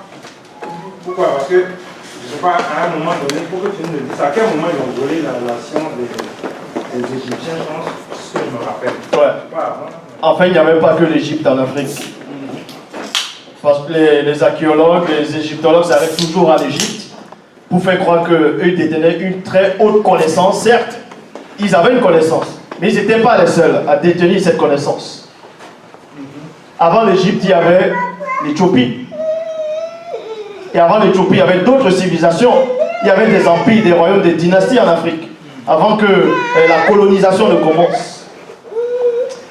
Pourquoi? Parce que, je ne sais pas, à un moment donné, pour que tu me le dises, à quel moment ils ont volé la science des Égyptiens, je pense, si je me rappelle. Ouais. Pas avant. Enfin, il n'y avait pas que l'Égypte en Afrique. Parce que les archéologues, les égyptologues s'arrêtent toujours à l'Égypte pour faire croire qu'eux détenaient une très haute connaissance. Certes, ils avaient une connaissance, mais ils n'étaient pas les seuls à détenir cette connaissance. Avant l'Égypte, il y avait l'Éthiopie. Et avant l'Éthiopie, il y avait d'autres civilisations. Il y avait des empires, des royaumes, des dynasties en Afrique. Avant que la colonisation ne commence.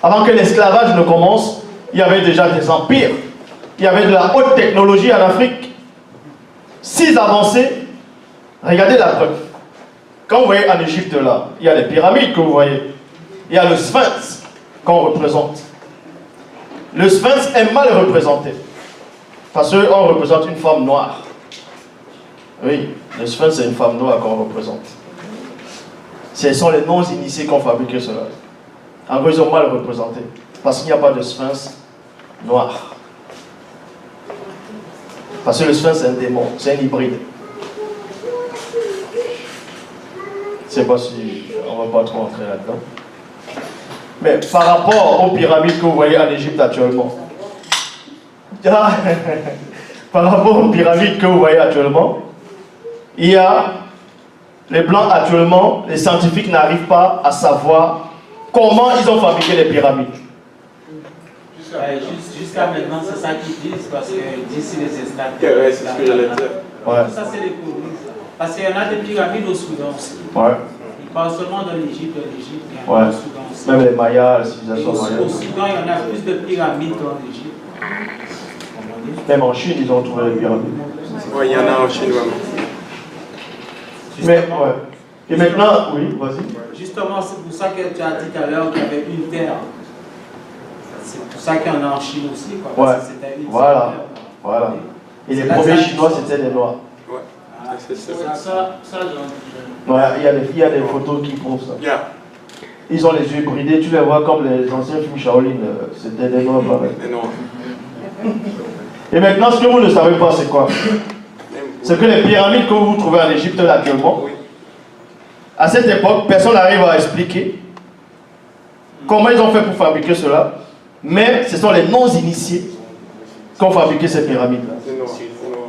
Avant que l'esclavage ne commence, il y avait déjà des empires. Il y avait de la haute technologie en Afrique. 6 avancées. Regardez la preuve. Quand vous voyez en Égypte là, il y a les pyramides que vous voyez. Il y a le sphinx qu'on représente. Le sphinx est mal représenté. Parce qu'on représente une femme noire. Oui, le sphinx c'est une femme noire qu'on représente. Ce sont les non-initiés qui ont fabriqué cela. En gros, ils ont mal représenté. Parce qu'il n'y a pas de sphinx noir. Parce que le sphinx c'est un démon, c'est un hybride. Je ne sais pas si on ne va pas trop entrer là-dedans. Mais par rapport aux pyramides que vous voyez en Égypte actuellement, par rapport aux pyramides que vous voyez actuellement, il y a les blancs actuellement, les scientifiques n'arrivent pas à savoir comment ils ont fabriqué les pyramides. Jusqu'à maintenant, c'est ça qu'ils disent, parce que d'ici les esclaves. Ouais, c'est ce que j'allais dire. Ouais. Ça, c'est les colonies. Parce qu'il y en a des pyramides au Soudan aussi. Ouais. Ils parlent seulement de l'Égypte, il y en Ouais. a au Soudan aussi. Même les Mayas, les Et civilisations au mayas. Soudan, il y en a plus de pyramides qu'en Égypte. Même en Chine, ils ont trouvé les pyramides. Ouais, il y en a en Chine, vraiment. Mais, ouais. Et maintenant, oui, vas-y. Justement, c'est pour ça que tu as dit tout à l'heure qu'il y avait une terre. C'est pour ça qu'il y en a en Chine aussi, quoi. Parce Ouais. que c'était une Voilà. terre. Voilà. Et les C'est là premiers ça- Chinois, c'était les Noirs. Ah, C'est ça. ça, Ouais, il y a des photos qui prouvent ça. Yeah. Ils ont les yeux bridés, tu les vois comme les anciens films Shaolin, c'était des Noirs pareils. Mais non. Et maintenant, ce que vous ne savez pas, c'est quoi? C'est que les pyramides que vous trouvez en Égypte là, actuellement, Oui. à cette époque, personne n'arrive à expliquer comment ils ont fait pour fabriquer cela, mais ce sont les non-initiés qui ont fabriqué ces pyramides-là. C'est noir.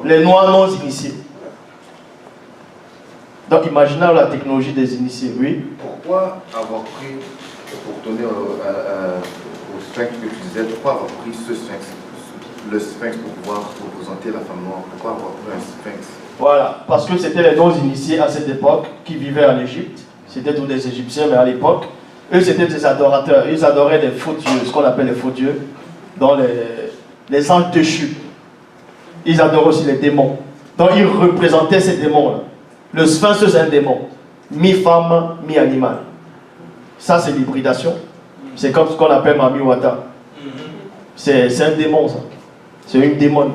Les Noirs non-initiés. Donc imaginez la technologie des initiés, oui. Pourquoi avoir pris, pour donner au sphinx que tu disais, pourquoi avoir pris ce sphinx, le sphinx pour pouvoir représenter la femme noire? Pourquoi avoir pris un sphinx? Voilà, parce que c'était les non-initiés à cette époque qui vivaient en Égypte. C'était tous des Égyptiens, mais à l'époque, eux c'était des adorateurs. Ils adoraient les faux dieux, ce qu'on appelle les faux dieux, dans les anges déchus. Ils adoraient aussi les démons. Donc ils représentaient ces démons-là. Le sphinx c'est un démon, mi-femme, mi-animal. Ça c'est l'hybridation. C'est comme ce qu'on appelle Mami Wata. C'est un démon ça. C'est une démone.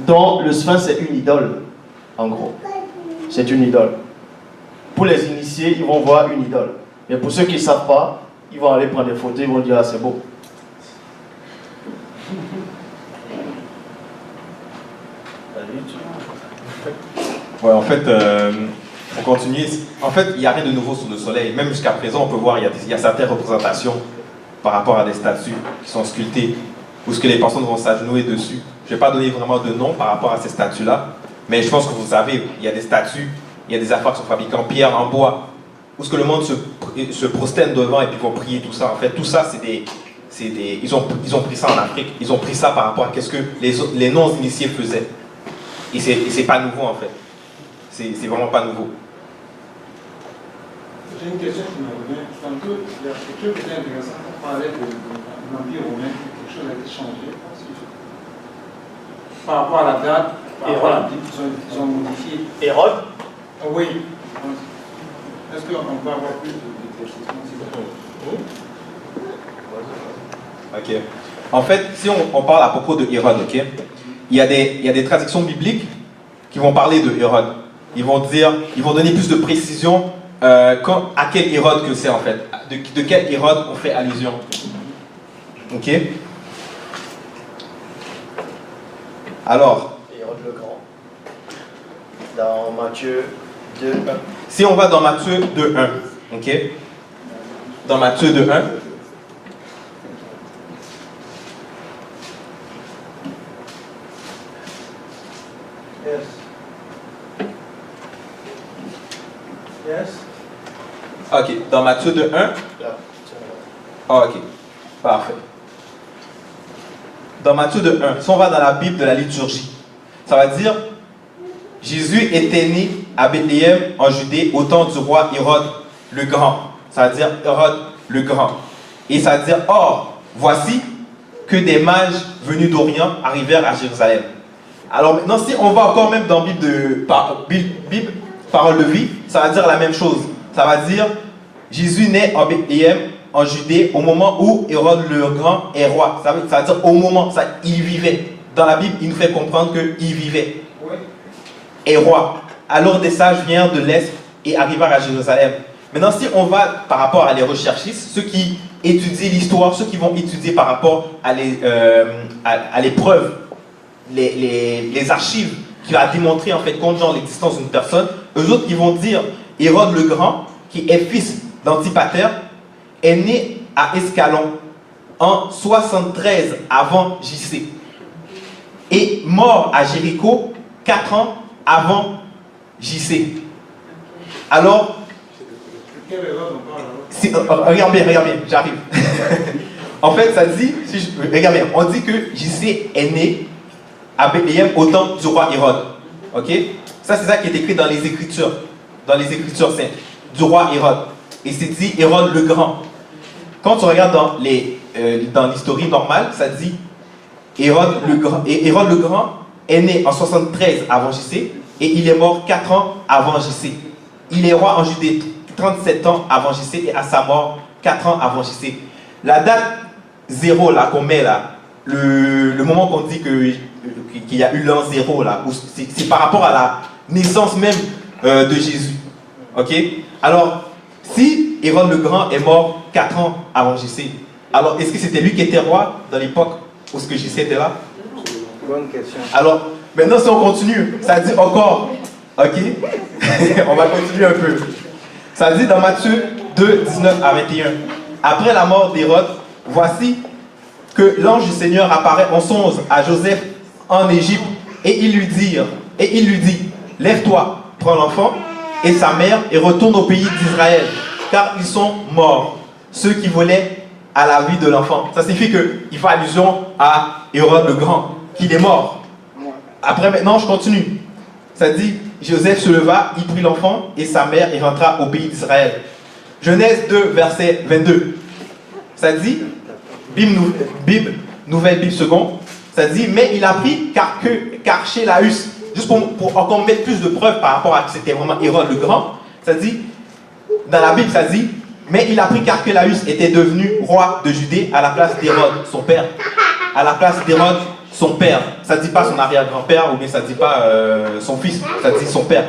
Donc le sphinx c'est une idole, en gros. C'est une idole. Pour les initiés, ils vont voir une idole. Mais pour ceux qui ne savent pas, ils vont aller prendre des photos, ils vont dire ah c'est beau. Ouais, en fait, on continue. En fait, il n'y a rien de nouveau sous le soleil. Même jusqu'à présent, on peut voir il y a certaines représentations par rapport à des statues qui sont sculptées, où ce que les personnes vont s'agenouiller dessus. Je ne vais pas donner vraiment de nom par rapport à ces statues-là, mais je pense que vous savez, il y a des statues, il y a des affaires qui sont fabriquées en pierre, en bois, où ce que le monde se prosterne devant et puis vont prier, tout ça. En fait, tout ça, ils ont pris ça en Afrique. Ils ont pris ça par rapport à ce que les non-initiés faisaient. Et c'est pas nouveau en fait. C'est vraiment pas nouveau. J'ai une question qui me revient. Tantôt, il y a quelque chose qui était intéressant. On parlait de l'Empire romain, quelque chose a été changé. Par rapport à la date, par rapport à la Bible, ils ont modifié. Hérode? Oui. Est-ce qu'on peut avoir plus d'éclaircissements s'il vous plaît? Ok. En fait, si on parle à propos de Hérode, ok, il y a des traductions bibliques qui vont parler de Hérode. Ils vont donner plus de précision à quel Hérode que c'est en fait. De quel Hérode on fait allusion. Ok. Alors. Hérode le Grand. Dans Matthieu 2:1. Si on va dans Matthieu 2:1, ok. Dans Matthieu 2:1. Yes. Yes. Ok, dans Matthieu 2:1. Ah, ok, parfait. Dans Matthieu 2:1, si on va dans la Bible de la liturgie, ça va dire Jésus était né à Bethléem en Judée au temps du roi Hérode le Grand. Ça veut dire Hérode le Grand. Et ça veut dire or, voici que des mages venus d'Orient arrivèrent à Jérusalem. Alors maintenant, si on va encore même dans Bible, parole de vie, ça va dire la même chose. Ça va dire Jésus naît en Bethléem en Judée au moment où Hérode le Grand est roi. Ça veut dire au moment, il vivait. Dans la Bible, il nous fait comprendre qu'il vivait. Oui. Et roi. Alors des sages vinrent de l'Est et arrivèrent à Jérusalem. Maintenant, si on va par rapport à les recherchistes, ceux qui étudient l'histoire, ceux qui vont étudier par rapport à les preuves, les archives qui va démontrer en fait compte genre l'existence d'une personne, eux autres ils vont dire Hérode le Grand, qui est fils d'Antipater, est né à Escalon en 73 avant JC et mort à Jéricho 4 ans avant JC. Alors, regarde bien, j'arrive. En fait, ça dit, regarde bien, on dit que JC est né à Bethléem au temps du roi Hérode. Ok? Ça, c'est ça qui est écrit dans les Écritures saintes, du roi Hérode. Et c'est dit Hérode le Grand. Quand tu regardes dans l'historie normale, ça dit Hérode le Grand est né en 73 avant JC et il est mort 4 ans avant JC. Il est roi en Judée 37 ans avant JC et à sa mort 4 ans avant JC. La date 0 là qu'on met là, le moment qu'on dit qu'il y a eu l'an 0 là, c'est par rapport à la naissance même de Jésus. Ok? Alors, si Hérode le Grand est mort 4 ans avant JC, alors est-ce que c'était lui qui était roi dans l'époque où ce que JC était là? Bonne question. Alors, maintenant si on continue, ça dit encore, ok? On va continuer un peu. Ça dit dans Matthieu 2, 19 à 21. Après la mort d'Hérode, voici que l'ange du Seigneur apparaît en songe à Joseph en Égypte et il lui dit, lève-toi, prends l'enfant et sa mère et retourne au pays d'Israël, car ils sont morts, ceux qui volaient à la vie de l'enfant. Ça signifie qu'il fait allusion à Hérode le Grand, qu'il est mort. Après maintenant, je continue. Ça dit, Joseph se leva, il prit l'enfant et sa mère et rentra au pays d'Israël. Genèse 2, verset 22. Ça dit, Nouvelle Bible seconde, ça dit, mais il a pris Archélaüs, juste pour encore mettre plus de preuves par rapport à que c'était vraiment Hérode le Grand, ça dit, dans la Bible, ça dit, mais il a pris qu'Archélaüs était devenu roi de Judée à la place d'Hérode, son père. À la place d'Hérode, son père. Ça ne dit pas son arrière-grand-père ou bien ça ne dit pas son fils, ça dit son père.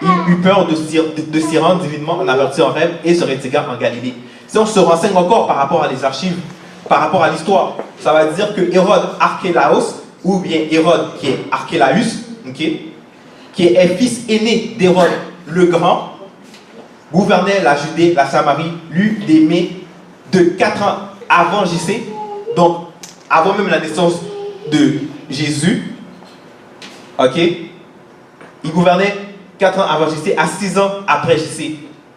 Il eut peur de s'y rendre divinement en averti en rêve et se retira en Galilée. Si on se renseigne encore par rapport à les archives, par rapport à l'histoire, ça va dire que Hérode Archélaos, ou bien Hérode qui est Archélaüs, okay, qui est fils aîné d'Hérode le Grand, gouvernait la Judée, la Samarie, l'eut d'aimer de 4 ans avant JC, donc avant même la naissance de Jésus. Ok? Il gouvernait 4 ans avant JC, à 6 ans après JC,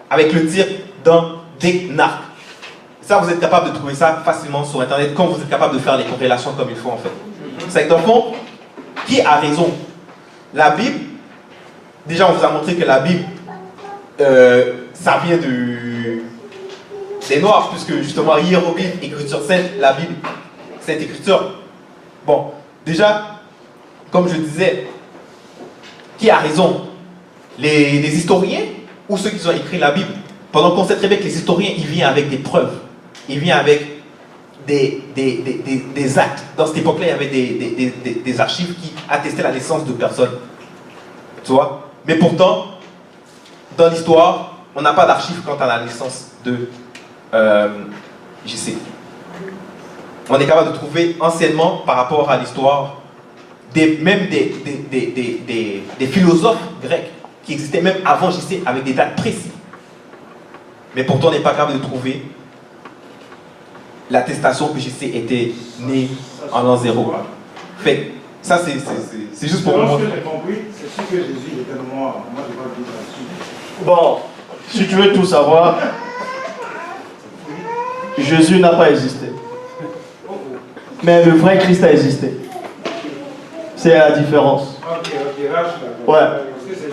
avec le titre d'Andénarque. Ça, vous êtes capable de trouver ça facilement sur Internet quand vous êtes capable de faire les corrélations comme il faut en fait. C'est que dans le fond, qui a raison? La Bible, déjà on vous a montré que la Bible, ça vient des Noirs, puisque justement hiéroglyphe, écriture sainte, la Bible, cette écriture. Bon, déjà, comme je disais, qui a raison? Les historiens ou ceux qui ont écrit la Bible? Pendant qu'on sait très bien que les historiens, ils viennent avec des preuves. Ils viennent avec des actes. Dans cette époque-là, il y avait des archives qui attestaient la naissance de personnes. Tu vois? Mais pourtant, dans l'histoire, on n'a pas d'archives quant à la naissance de JC. On est capable de trouver anciennement, par rapport à l'histoire, même des philosophes grecs qui existaient même avant JC avec des dates précises. Mais pourtant, on n'est pas capable de trouver l'attestation que JC était né en l'an 0. Fait ça, c'est juste pour vous montrer. Ce que j'ai compris, c'est sûr que Jésus était noir. Moi, je n'ai pas dit là-dessus. Bon, si tu veux tout savoir, Jésus n'a pas existé. Mais le vrai Christ a existé. C'est la différence. Ok, là, je suis d'accord. Ouais.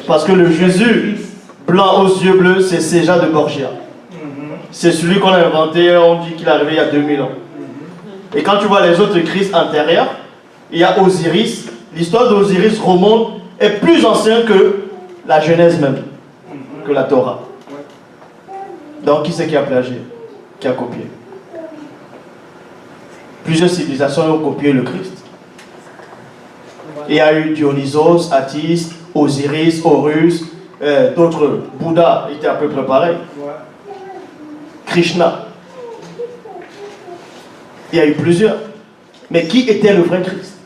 Parce que le Jésus blanc aux yeux bleus, c'est César de Borgia. C'est celui qu'on a inventé, on dit qu'il est arrivé il y a 2000 ans. Et quand tu vois les autres Christ antérieurs, il y a Osiris. L'histoire d'Osiris remonte, est plus ancienne que la Genèse même, que la Torah. Donc qui c'est qui a plagié? Qui a copié? Plusieurs civilisations ont copié le Christ. Il y a eu Dionysos, Attis, Osiris, Horus, d'autres. Bouddha était à peu près pareil. Krishna. Il y a eu plusieurs. Mais qui était le vrai Christ?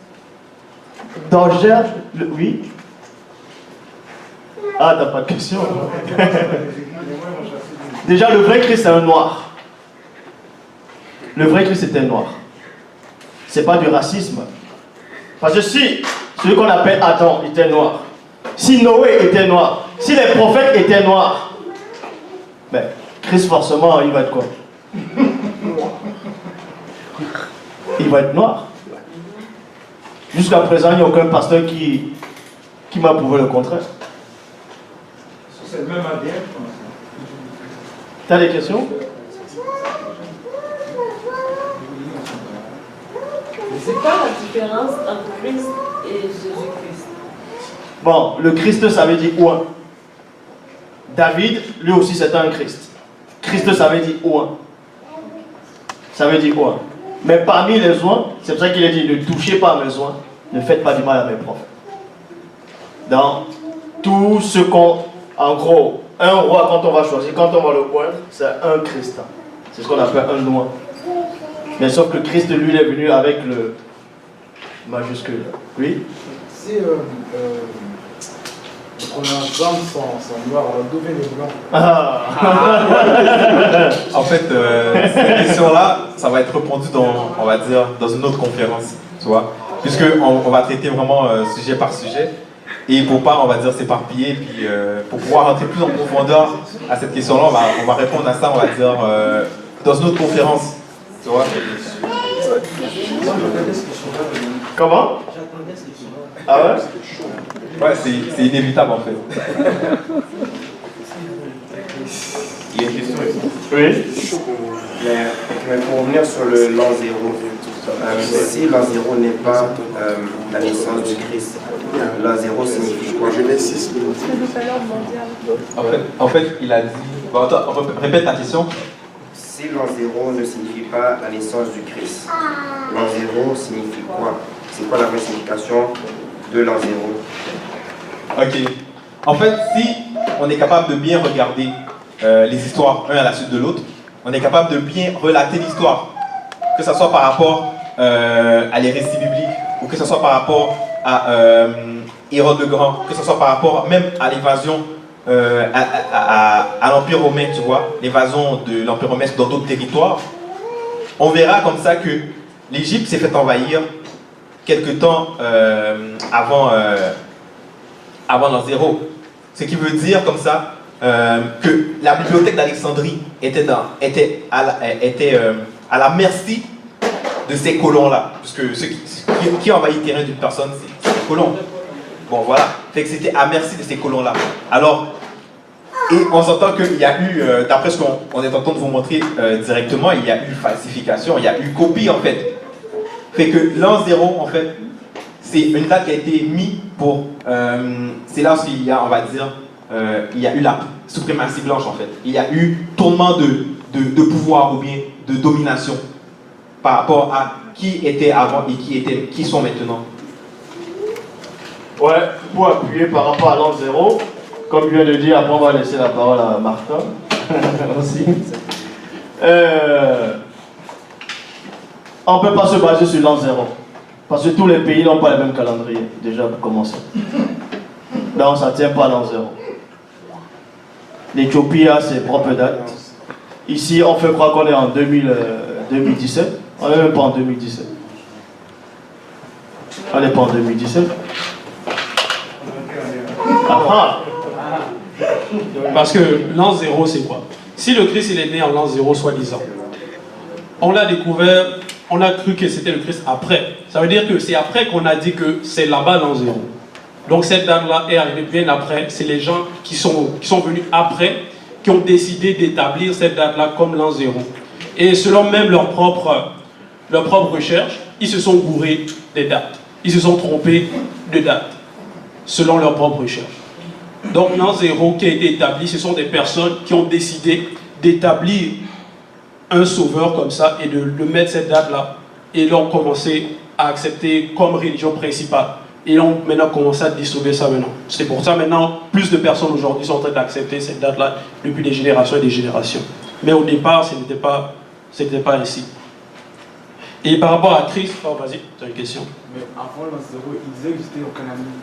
Dans Genèse, oui. Ah, t'as pas de question. Déjà, le vrai Christ, c'est un noir. Le vrai Christ, c'était noir. C'est pas du racisme. Parce que si celui qu'on appelle Adam était noir, si Noé était noir, si les prophètes étaient noirs, ben, Christ, forcément, il va être quoi? Il va être noir. Jusqu'à présent, il n'y a aucun pasteur qui m'a prouvé le contraire. C'est le même ADN. T'as des questions? C'est quoi la différence entre Christ et Jésus-Christ? Bon, le Christ, ça veut dire ouin. David, lui aussi, c'était un Christ. Christ, ça veut dire ouin. Ça veut dire ouin. Mais parmi les oins, c'est pour ça qu'il a dit, ne touchez pas à mes oins, ne faites pas du mal à mes prophètes. Dans tout ce qu'on, en gros, un roi, quand on va choisir, quand on va le oindre, c'est un Christ. C'est ce qu'on appelle un oint. Mais sauf que Christ, lui, il est venu avec le majuscule. Oui? Si les premières jambes sont noires, alors d'où viennent les blancs? En fait, cette question-là, ça va être répondu dans, on va dire, dans une autre conférence, tu vois, puisque on va traiter vraiment sujet par sujet, et pour pas, on va dire, s'éparpiller, puis pour pouvoir rentrer plus en profondeur à cette question-là, on va répondre à ça, on va dire, dans une autre conférence, tu vois. Comment? Ah ouais? Ouais, c'est inévitable en fait. Il y a une question ici. Oui. Mais pour revenir sur l'an 0, si l'an 0 n'est pas la naissance du Christ, l'an 0 signifie quoi? En fait, il a dit. Bon, attends, répète ta question. Si l'an 0 ne signifie pas la naissance du Christ, l'an 0 signifie quoi? C'est quoi la vraie signification de l'an 0? Ok. En fait, si on est capable de bien regarder les histoires un à la suite de l'autre, on est capable de bien relater l'histoire, que ce soit par rapport à les récits bibliques, ou que ce soit par rapport à Hérode le Grand, que ce soit par rapport même à l'évasion à l'Empire romain, tu vois, l'évasion de l'Empire romain dans d'autres territoires, on verra comme ça que l'Égypte s'est fait envahir quelque temps avant l'an 0. Ce qui veut dire comme ça que la bibliothèque d'Alexandrie était à la merci de ces colons-là. Puisque qui envahit le terrain d'une personne, c'est les colons. Bon, voilà. Fait que c'était à merci de ces colons-là. Alors, et on s'entend qu'il y a eu, d'après ce qu'on est en train de vous montrer directement, il y a eu falsification, il y a eu copie en fait. Fait que l'an 0, en fait, c'est une date qui a été mise pour. C'est là où il y a, on va dire, il y a eu la suprématie blanche en fait. Il y a eu tournement de pouvoir ou bien de domination par rapport à qui était avant et qui sont maintenant. Ouais, pour appuyer par rapport à l'an 0, comme je viens de dire, après on va laisser la parole à Martin aussi. On ne peut pas se baser sur l'an 0. Parce que tous les pays n'ont pas le même calendrier, déjà pour commencer. Donc ça ne tient pas à l'an 0. L'Éthiopie a ses propres dates. Ici, on fait croire qu'on est en 2017. On n'est même pas en 2017. On n'est pas en 2017. Ah. Parce que l'an 0, c'est quoi? Si le Christ il est né en l'an 0, soi-disant, on l'a découvert, on a cru que c'était le Christ après. Ça veut dire que c'est après qu'on a dit que c'est là-bas l'an 0. Donc cette date-là est arrivée bien après. C'est les gens qui sont venus après qui ont décidé d'établir cette date-là comme l'an 0. Et selon même leur propre recherche, ils se sont gourés des dates. Ils se sont trompés de dates, selon leur propre recherche. Donc l'an 0 qui a été établi, ce sont des personnes qui ont décidé d'établir un sauveur comme ça et de mettre cette date-là. Et ils ont commencé à accepter comme religion principale. Et ils ont maintenant commencé à distribuer ça maintenant. C'est pour ça maintenant, plus de personnes aujourd'hui sont en train d'accepter cette date-là depuis des générations et des générations. Mais au départ, ce n'était pas ainsi. Et par rapport à Christ, oh vas-y, tu as une question. Mais avant l'an 0, il disait que j'étais en quelle année?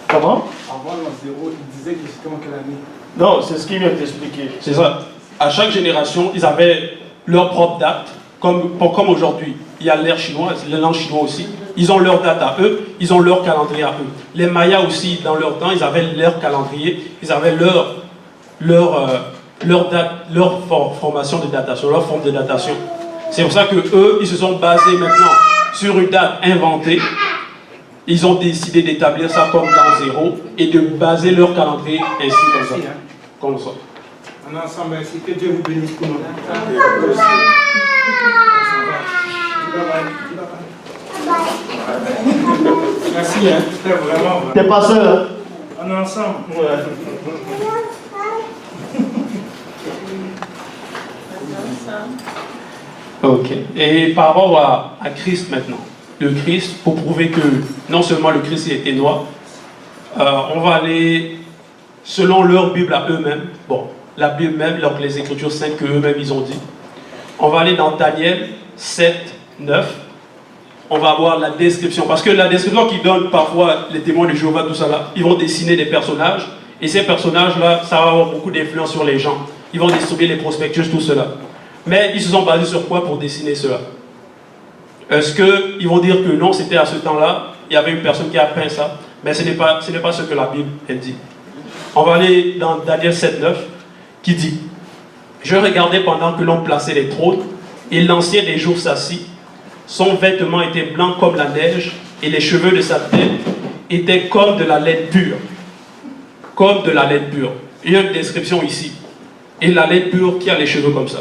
Comment? Avant l'an 0, il disait que j'étais en quelle année? Non, c'est ce qu'il vient d'expliquer. C'est ça. À chaque génération, ils avaient leur propre date, comme aujourd'hui. Il y a l'ère chinoise, les langues chinoises aussi. Ils ont leur date à eux, ils ont leur calendrier à eux. Les Mayas aussi, dans leur temps, ils avaient leur calendrier, ils avaient leur date, leur formation de datation, leur forme de datation. C'est pour ça que eux, ils se sont basés maintenant sur une date inventée. Ils ont décidé d'établir ça comme l'an 0 et de baser leur calendrier ainsi comme ça. Comme ça. On est ensemble, merci. Que Dieu vous bénisse pour nous. Merci, hein. C'était vraiment. T'es pas seul, hein? On est ensemble. Ouais. Ok. Et par rapport à Christ maintenant, le Christ, pour prouver que non seulement le Christ il était noir, on va aller selon leur Bible à eux-mêmes. Bon, la Bible même, donc les Écritures saintes que eux-mêmes ils ont dit. On va aller dans Daniel 7, 9. On va avoir la description. Parce que la description qu'ils donnent parfois, les témoins de Jéhovah, tout ça là, ils vont dessiner des personnages. Et ces personnages-là, ça va avoir beaucoup d'influence sur les gens. Ils vont distribuer les prospectus, tout cela. Mais ils se sont basés sur quoi pour dessiner cela? Est-ce qu'ils vont dire que non, c'était à ce temps-là, il y avait une personne qui a peint ça? Mais ce n'est pas ce que la Bible elle dit. On va aller dans Daniel 7, 9, qui dit: Je regardais pendant que l'on plaçait les trônes, et l'ancien des jours s'assit. Son vêtement était blanc comme la neige, et les cheveux de sa tête étaient comme de la laine pure. Comme de la laine pure. Il y a une description ici. Et la laine pure qui a les cheveux comme ça.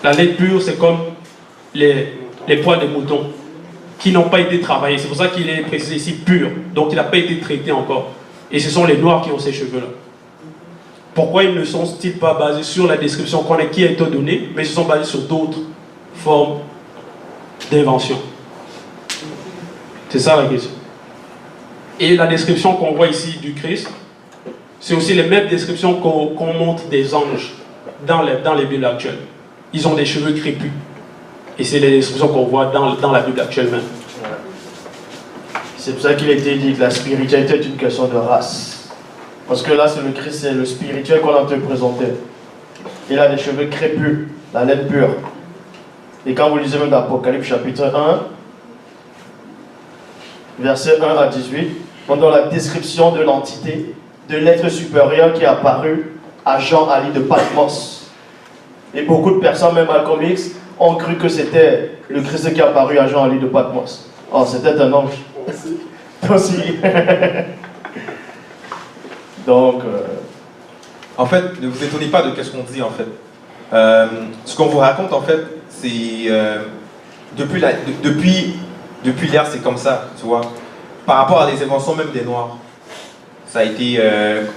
La laine pure, c'est comme les poils de mouton qui n'ont pas été travaillés. C'est pour ça qu'il est précisé ici pur. Donc il n'a pas été traité encore. Et ce sont les noirs qui ont ces cheveux-là. Pourquoi ils ne sont-ils pas basés sur la description qui a été donnée, mais ils se sont basés sur d'autres formes d'invention? C'est ça la question. Et la description qu'on voit ici du Christ, c'est aussi les mêmes descriptions qu'on montre des anges dans les Bibles actuelles. Ils ont des cheveux crépus. Et c'est les descriptions qu'on voit dans la Bible actuelle même. C'est pour ça qu'il a été dit que la spiritualité est une question de race. Parce que là, c'est le Christ, c'est le spirituel qu'on a te présenté. Il a des cheveux crépus, la laine pure. Et quand vous lisez même l'Apocalypse chapitre 1, verset 1 à 18, pendant la description de l'entité, de l'être supérieur qui est apparu à Jean à l'île de Patmos. Et beaucoup de personnes, même à comics, ont cru que c'était le Christ qui est apparu à Jean à l'île de Patmos. Oh, c'était un ange. Aussi. Donc, en fait, ne vous étonnez pas de ce qu'on dit en fait. Ce qu'on vous raconte en fait, c'est depuis l'ère, c'est comme ça, tu vois. Par rapport à les inventions même des Noirs, ça a été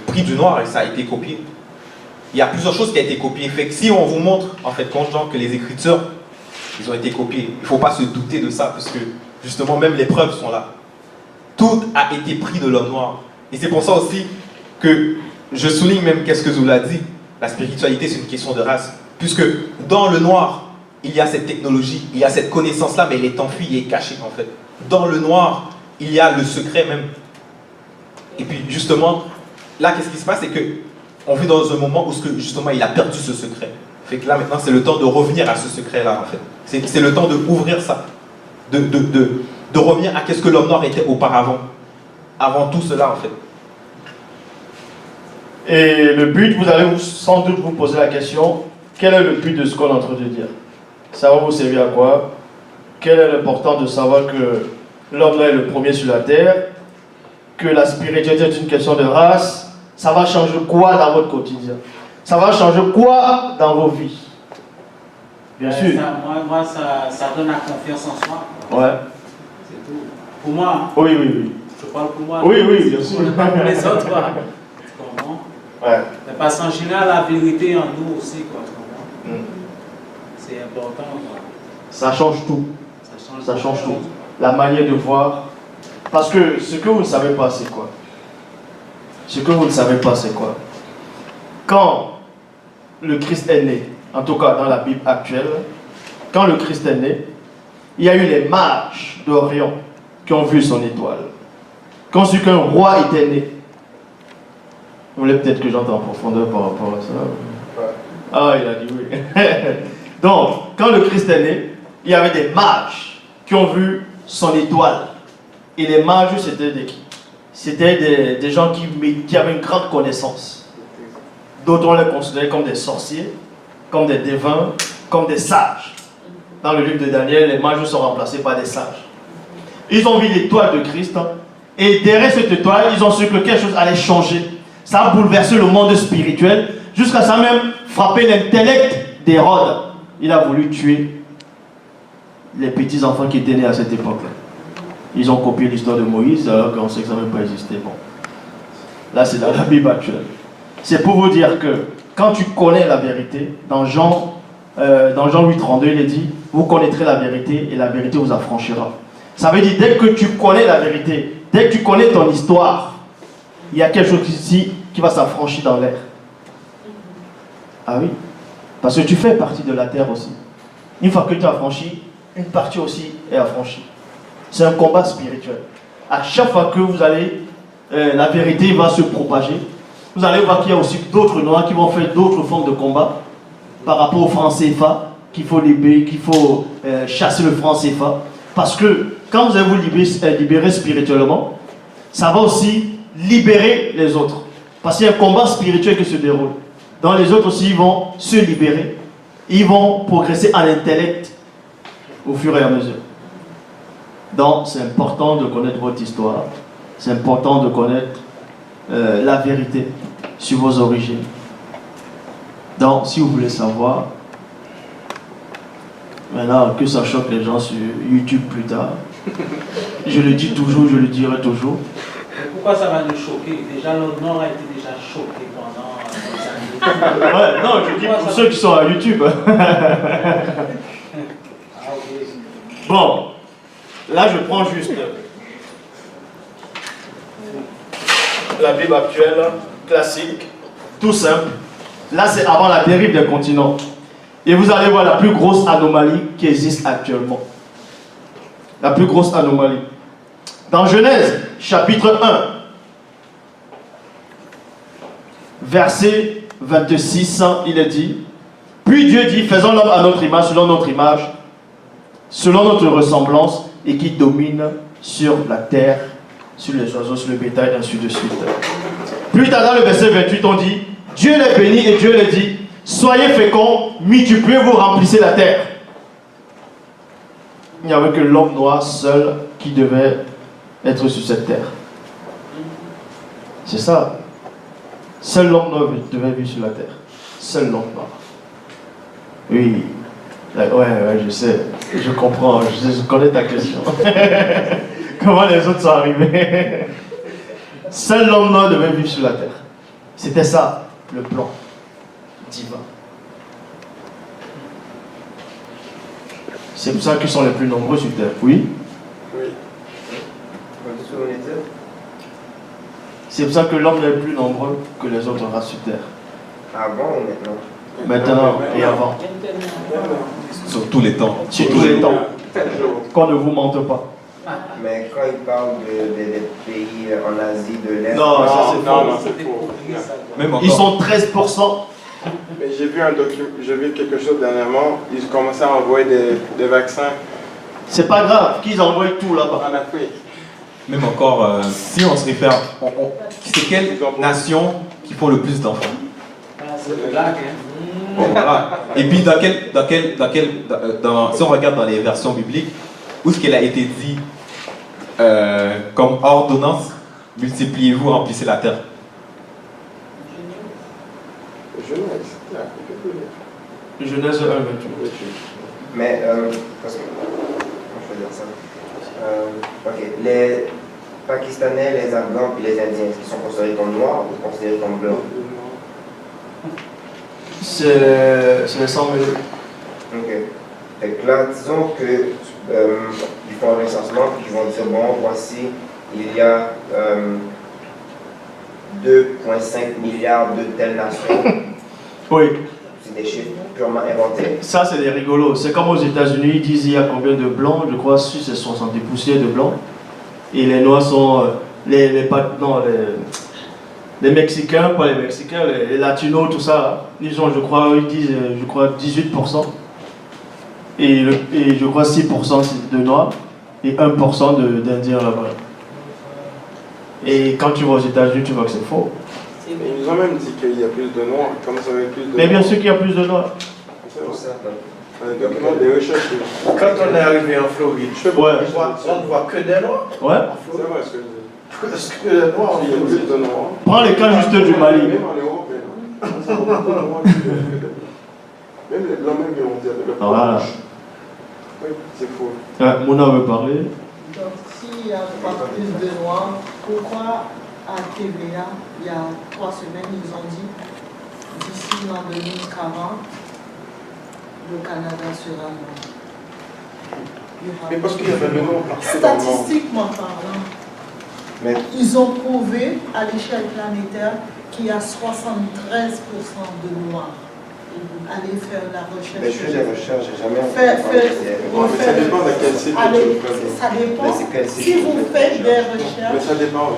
pris du Noir et ça a été copié. Il y a plusieurs choses qui ont été copiées. Fait que si on vous montre en fait genre que les Écritures, ils ont été copiés, il ne faut pas se douter de ça parce que justement même les preuves sont là. Tout a été pris de l'homme noir. Et c'est pour ça aussi que je souligne même qu'est-ce que Zoula a dit. La spiritualité, c'est une question de race. Puisque dans le noir, il y a cette technologie, il y a cette connaissance-là, mais elle est enfuie, elle est cachée en fait. Dans le noir, il y a le secret même. Et puis justement, là, qu'est-ce qui se passe? C'est que on vit dans un moment où justement il a perdu ce secret. Fait que là maintenant, c'est le temps de revenir à ce secret-là en fait. C'est le temps de ouvrir ça. De revenir à qu'est-ce que l'homme noir était auparavant. Avant tout cela en fait. Et le but, vous allez sans doute vous poser la question, quel est le but de ce qu'on est en train de dire? Ça va vous servir à quoi? Quel est l'important de savoir que l'homme là est le premier sur la terre, que la spiritualité est une question de race? Ça va changer quoi dans votre quotidien? Ça va changer quoi dans vos vies? Bien sûr. Moi, ça donne la confiance en soi. Ouais. C'est tout. Pour moi. Oui, oui, oui. Je parle pour moi. Oui, oui, bien sûr. Pas pour les autres. Tu comprends? Ouais. Mais parce qu'en général, la vérité en nous aussi, quoi. Tu comprends? C'est important, quoi. Ça change tout. Ça change tout. La manière de voir. Parce que ce que vous ne savez pas, c'est quoi? Ce que vous ne savez pas, c'est quoi? Quand le Christ est né, en tout cas dans la Bible actuelle, quand le Christ est né, il y a eu les mages d'Orient qui ont vu son étoile. Quand c'est qu'un roi était né, vous voulez peut-être que j'entre en profondeur par rapport à ça? Ah, il a dit oui. Donc, quand le Christ est né, il y avait des mages qui ont vu son étoile. Et les mages, c'était des qui? C'était des gens qui avaient une grande connaissance. D'autres, on les considérait comme des sorciers, comme des devins, comme des sages. Dans le livre de Daniel, les mages sont remplacés par des sages. Ils ont vu l'étoile de Christ, et derrière cette étoile, ils ont su que quelque chose allait changer. Ça a bouleversé le monde spirituel, jusqu'à ça même frapper l'intellect d'Hérode. Il a voulu tuer les petits enfants qui étaient nés à cette époque-là. Ils ont copié l'histoire de Moïse, alors qu'on sait que ça n'avait pas existé. Bon. Là, c'est dans la Bible actuelle. C'est pour vous dire que quand tu connais la vérité, dans Jean 8,32, il est dit, vous connaîtrez la vérité et la vérité vous affranchira. Ça veut dire, dès que tu connais la vérité, dès que tu connais ton histoire, il y a quelque chose ici qui va s'affranchir dans l'air. Ah oui, parce que tu fais partie de la terre aussi. Une fois que tu as affranchi, une partie aussi est affranchie. C'est un combat spirituel. À chaque fois que vous allez, la vérité va se propager. Vous allez voir qu'il y a aussi d'autres noirs qui vont faire d'autres formes de combat par rapport au franc CFA, qu'il faut libérer, qu'il faut chasser le franc CFA. Parce que quand vous allez vous libérer spirituellement, ça va aussi libérer les autres. Parce qu'il y a un combat spirituel qui se déroule. Donc les autres aussi, ils vont se libérer. Ils vont progresser à l'intellect au fur et à mesure. Donc c'est important de connaître votre histoire. C'est important de connaître la vérité sur vos origines. Donc si vous voulez savoir, maintenant que ça choque les gens sur YouTube plus tard, je le dis toujours, je le dirai toujours. Pourquoi ça va nous choquer? Déjà, le Nord a été déjà choqué pendant des années. Ouais, non, je dis pour ceux qui sont à YouTube. Bon, là je prends juste la Bible actuelle, classique, tout simple. Là c'est avant la dérive des continents. Et vous allez voir la plus grosse anomalie qui existe actuellement. La plus grosse anomalie. Dans Genèse, chapitre 1, verset 26, il est dit, « Puis Dieu dit, faisons l'homme à notre image, selon notre ressemblance, et qui domine sur la terre, sur les oiseaux, sur le bétail, ainsi de suite. » Plus tard dans le verset 28, on dit, Dieu les bénit et Dieu les dit, soyez féconds, multipliez-vous, remplissez la terre. Il n'y avait que l'homme noir seul qui devait être sur cette terre. C'est ça. Seul l'homme noir devait vivre sur la terre. Seul l'homme noir. Oui. Ouais, je sais. Je comprends. Je connais ta question. Comment les autres sont arrivés? Seul l'homme noir devait vivre sur la terre. C'était ça, le plan divin. C'est pour ça qu'ils sont les plus nombreux sur terre. Oui? Oui. C'est pour ça que l'homme est le plus nombreux que les autres races sur terre. Avant ou maintenant? Maintenant et avant. Sur tous les temps. Sur tous les temps. Qu'on ne vous mente pas. Mais quand il parle des pays en Asie de l'Est... Non, ça c'est faux. Non, c'est faux. Même encore. Ils sont 13%. Mais j'ai vu quelque chose dernièrement, ils commençaient à envoyer des vaccins C'est pas grave, qu'ils envoient tout là-bas. en Afrique. Même encore, si on se réfère, c'est quelle nation qui font le plus d'enfants? C'est le lac, hein. Bon, voilà. Et puis, si on regarde dans les versions bibliques, où est-ce qu'elle a été dit comme ordonnance, multipliez-vous, remplissez la terre? Genèse 1, 28. Mais, parce que... Comment je peux dire ça? Ok, les Pakistanais, les Afghans et les Indiens, est-ce qu'ils sont considérés comme noirs ou considérés comme blancs? C'est les 100 000. Ok. Donc là, disons que ils font un recensement et ils vont dire, bon, voici, il y a 2,5 milliards de telles nations. Oui. C'est des chiffres purement inventés. Ça, c'est des rigolos. C'est comme aux États-Unis, ils disent il y a combien de blancs? Je crois que c'est 70 poussières de blancs. Et les noirs sont les Mexicains, pas les Mexicains, les Latinos, tout ça. Là. Ils ont, ils disent, 18%. Et je crois 6% de noirs et 1% d'Indiens là-bas. Et quand tu vas aux États-Unis, tu vois que c'est faux. Ils nous ont même dit qu'il y a plus de noirs. Comment ça va être plus de noirs? Mais bien sûr qu'il y a plus de noirs. C'est pour ça. Des recherches. Quand on est arrivé en Floride, on ne voit que des noirs. Ouais. C'est vrai ce que je dis. Parce que les noirs, Il y a plus de noirs. Prends le cas juste du Mali. Même en Europe, même les blancs, même ils vont dire de leur Voilà. Oui, c'est faux. Mouna veut parler. Donc, s'il n'y a pas plus de noirs, pourquoi à TVA, il y a 3 semaines, ils ont dit d'ici l'an 2040, le Canada sera noir? Mais parce qu'il y avait le nom partout. Statistiquement parlant, mais ils ont prouvé à l'échelle planétaire qu'il y a 73% de noirs. Allez faire la recherche. Mais je fais des recherches, j'ai jamais Ça dépend de quel site tu fais. Ça dépend. Si Si vous faites des recherches. Mais ça dépend,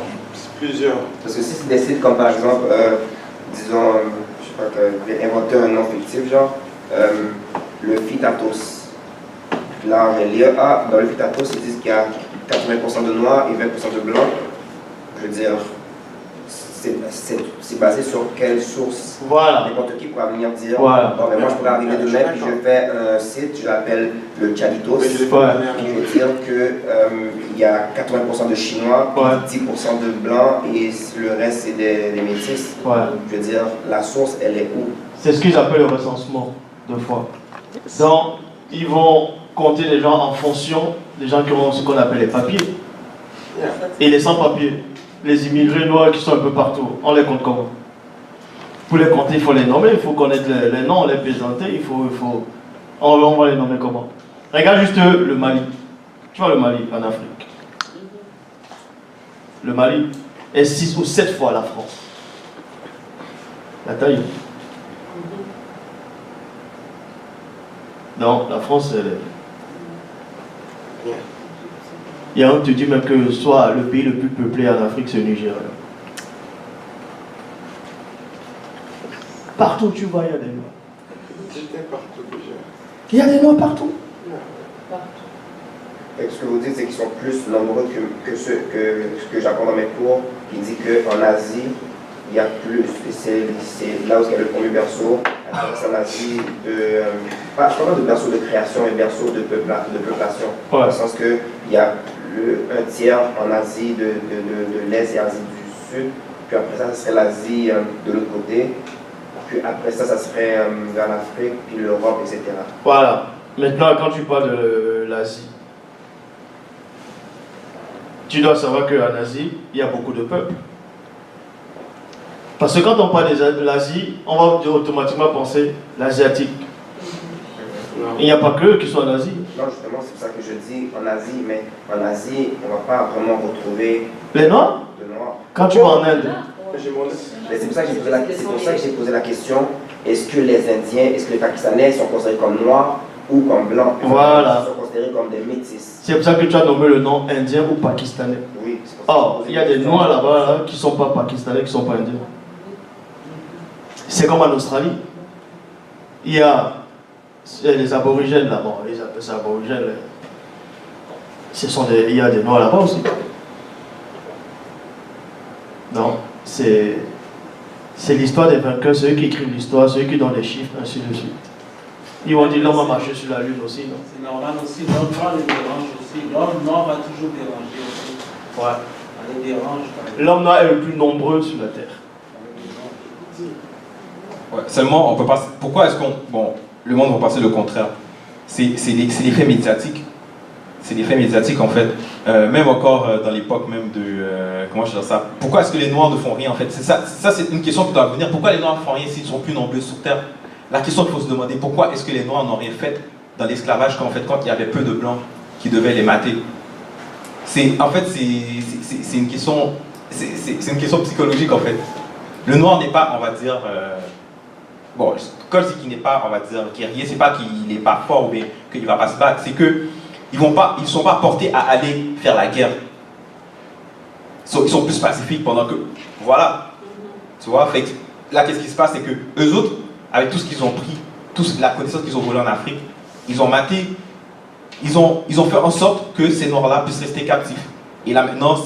plusieurs. Parce que si c'est des sites comme par exemple, disons, je sais pas, inventer un nom fictif, genre, le Phytatos. Là, on va lire, dans le Phytatos, ils disent qu'il y a 80% de noirs et 20% de blancs. Je veux dire, c'est basé sur quelle source? Voilà. N'importe qui pourra venir dire, voilà. Bon, mais moi je pourrais arriver demain, puis je fais un site, je l'appelle le Chalitos, puis je vais dire qu'il y a 80% de Chinois, 10% de Blancs, et le reste c'est des métis. Je veux dire, la source, elle est où? C'est ce qu'ils appellent le recensement, 2 fois. Donc, ils vont compter les gens en fonction des gens qui ont ce qu'on appelle les papiers. Et les sans-papiers. Les immigrés noirs qui sont un peu partout, on les compte comment? Pour les compter, il faut les nommer, il faut connaître les noms, les présenter, on va les nommer comment? Regarde juste le Mali. Tu vois le Mali en Afrique. Le Mali est 6 ou 7 fois la France. La taille. Non, la France, elle est... Il y a un qui te dit même que soit le pays le plus peuplé en Afrique, c'est le Nigeria. Partout où tu vois, il y a des noirs. J'étais partout déjà. Il y a des noirs partout. Et ce que vous dites, c'est qu'ils sont plus nombreux que ce que j'apprends dans mes cours, qui dit qu'en Asie, il y a plus, c'est là où il y a le premier berceau, après ça en Asie, pas de berceau de création, mais berceau de peuplation. Ouais. Dans le sens qu'il y a un tiers en Asie de l'Est et Asie du Sud, puis après ça serait l'Asie de l'autre côté, puis après ça serait vers l'Afrique, puis l'Europe, etc. Voilà. Maintenant, quand tu parles de l'Asie, tu dois savoir qu'en Asie, il y a beaucoup de peuples. Parce que quand on parle de l'Asie, on va automatiquement penser l'asiatique. Il n'y a pas que eux qui sont en Asie. Non, justement, c'est pour ça que je dis en Asie, mais en Asie, on ne va pas vraiment retrouver les Noirs. De Noirs. Quand tu vas en Inde. C'est pour ça que j'ai posé la question, est-ce que les Indiens, est-ce que les Pakistanais sont considérés comme noirs ou comme blancs? Voilà. Ils sont considérés comme des métis. C'est pour ça que tu as nommé le nom indien ou pakistanais. Oui, c'est pour ça. Or, il y a des Noirs là-bas là, qui ne sont pas pakistanais, qui ne sont pas indiens. C'est comme en Australie. Il y a les aborigènes là, bon, ils appellent ça aborigènes. Il y a des Noirs là-bas aussi. Non, c'est l'histoire des vainqueurs, ceux qui écrivent l'histoire, ceux qui donnent les chiffres, ainsi de suite. Ils vont dire l'homme a marché sur la lune aussi, non? C'est normal aussi, l'homme noir les dérange aussi. L'homme noir va toujours déranger aussi. Ouais. On les dérange. L'homme noir est le plus nombreux sur la terre. Ouais, seulement, on peut pas. Pourquoi est-ce qu'on. Bon, le monde va passer le contraire. C'est l'effet médiatique. C'est l'effet médiatique en fait. Même encore dans l'époque même de. Comment je dis ça? Pourquoi est-ce que les Noirs ne font rien en fait? Ça c'est une question qui doit venir. Pourquoi les Noirs ne font rien s'ils sont plus nombreux sur Terre? La question qu'il faut se demander, pourquoi est-ce que les Noirs n'ont rien fait dans l'esclavage quand il y avait peu de Blancs qui devaient les mater? En fait, c'est une question. C'est une question psychologique en fait. Le Noir n'est pas, on va dire. Bon, quand je dis qu'il n'est pas, on va dire, guerrier, c'est pas qu'il n'est pas fort ou bien qu'il ne va pas se battre, c'est que ils ne sont pas portés à aller faire la guerre. Ils sont plus pacifiques pendant que. Voilà. Tu vois, fait que là, qu'est-ce qui se passe? C'est que eux autres, avec tout ce qu'ils ont pris, toute la connaissance qu'ils ont volée en Afrique, ils ont maté, ils ont fait en sorte que ces Noirs-là puissent rester captifs. Et là, maintenant,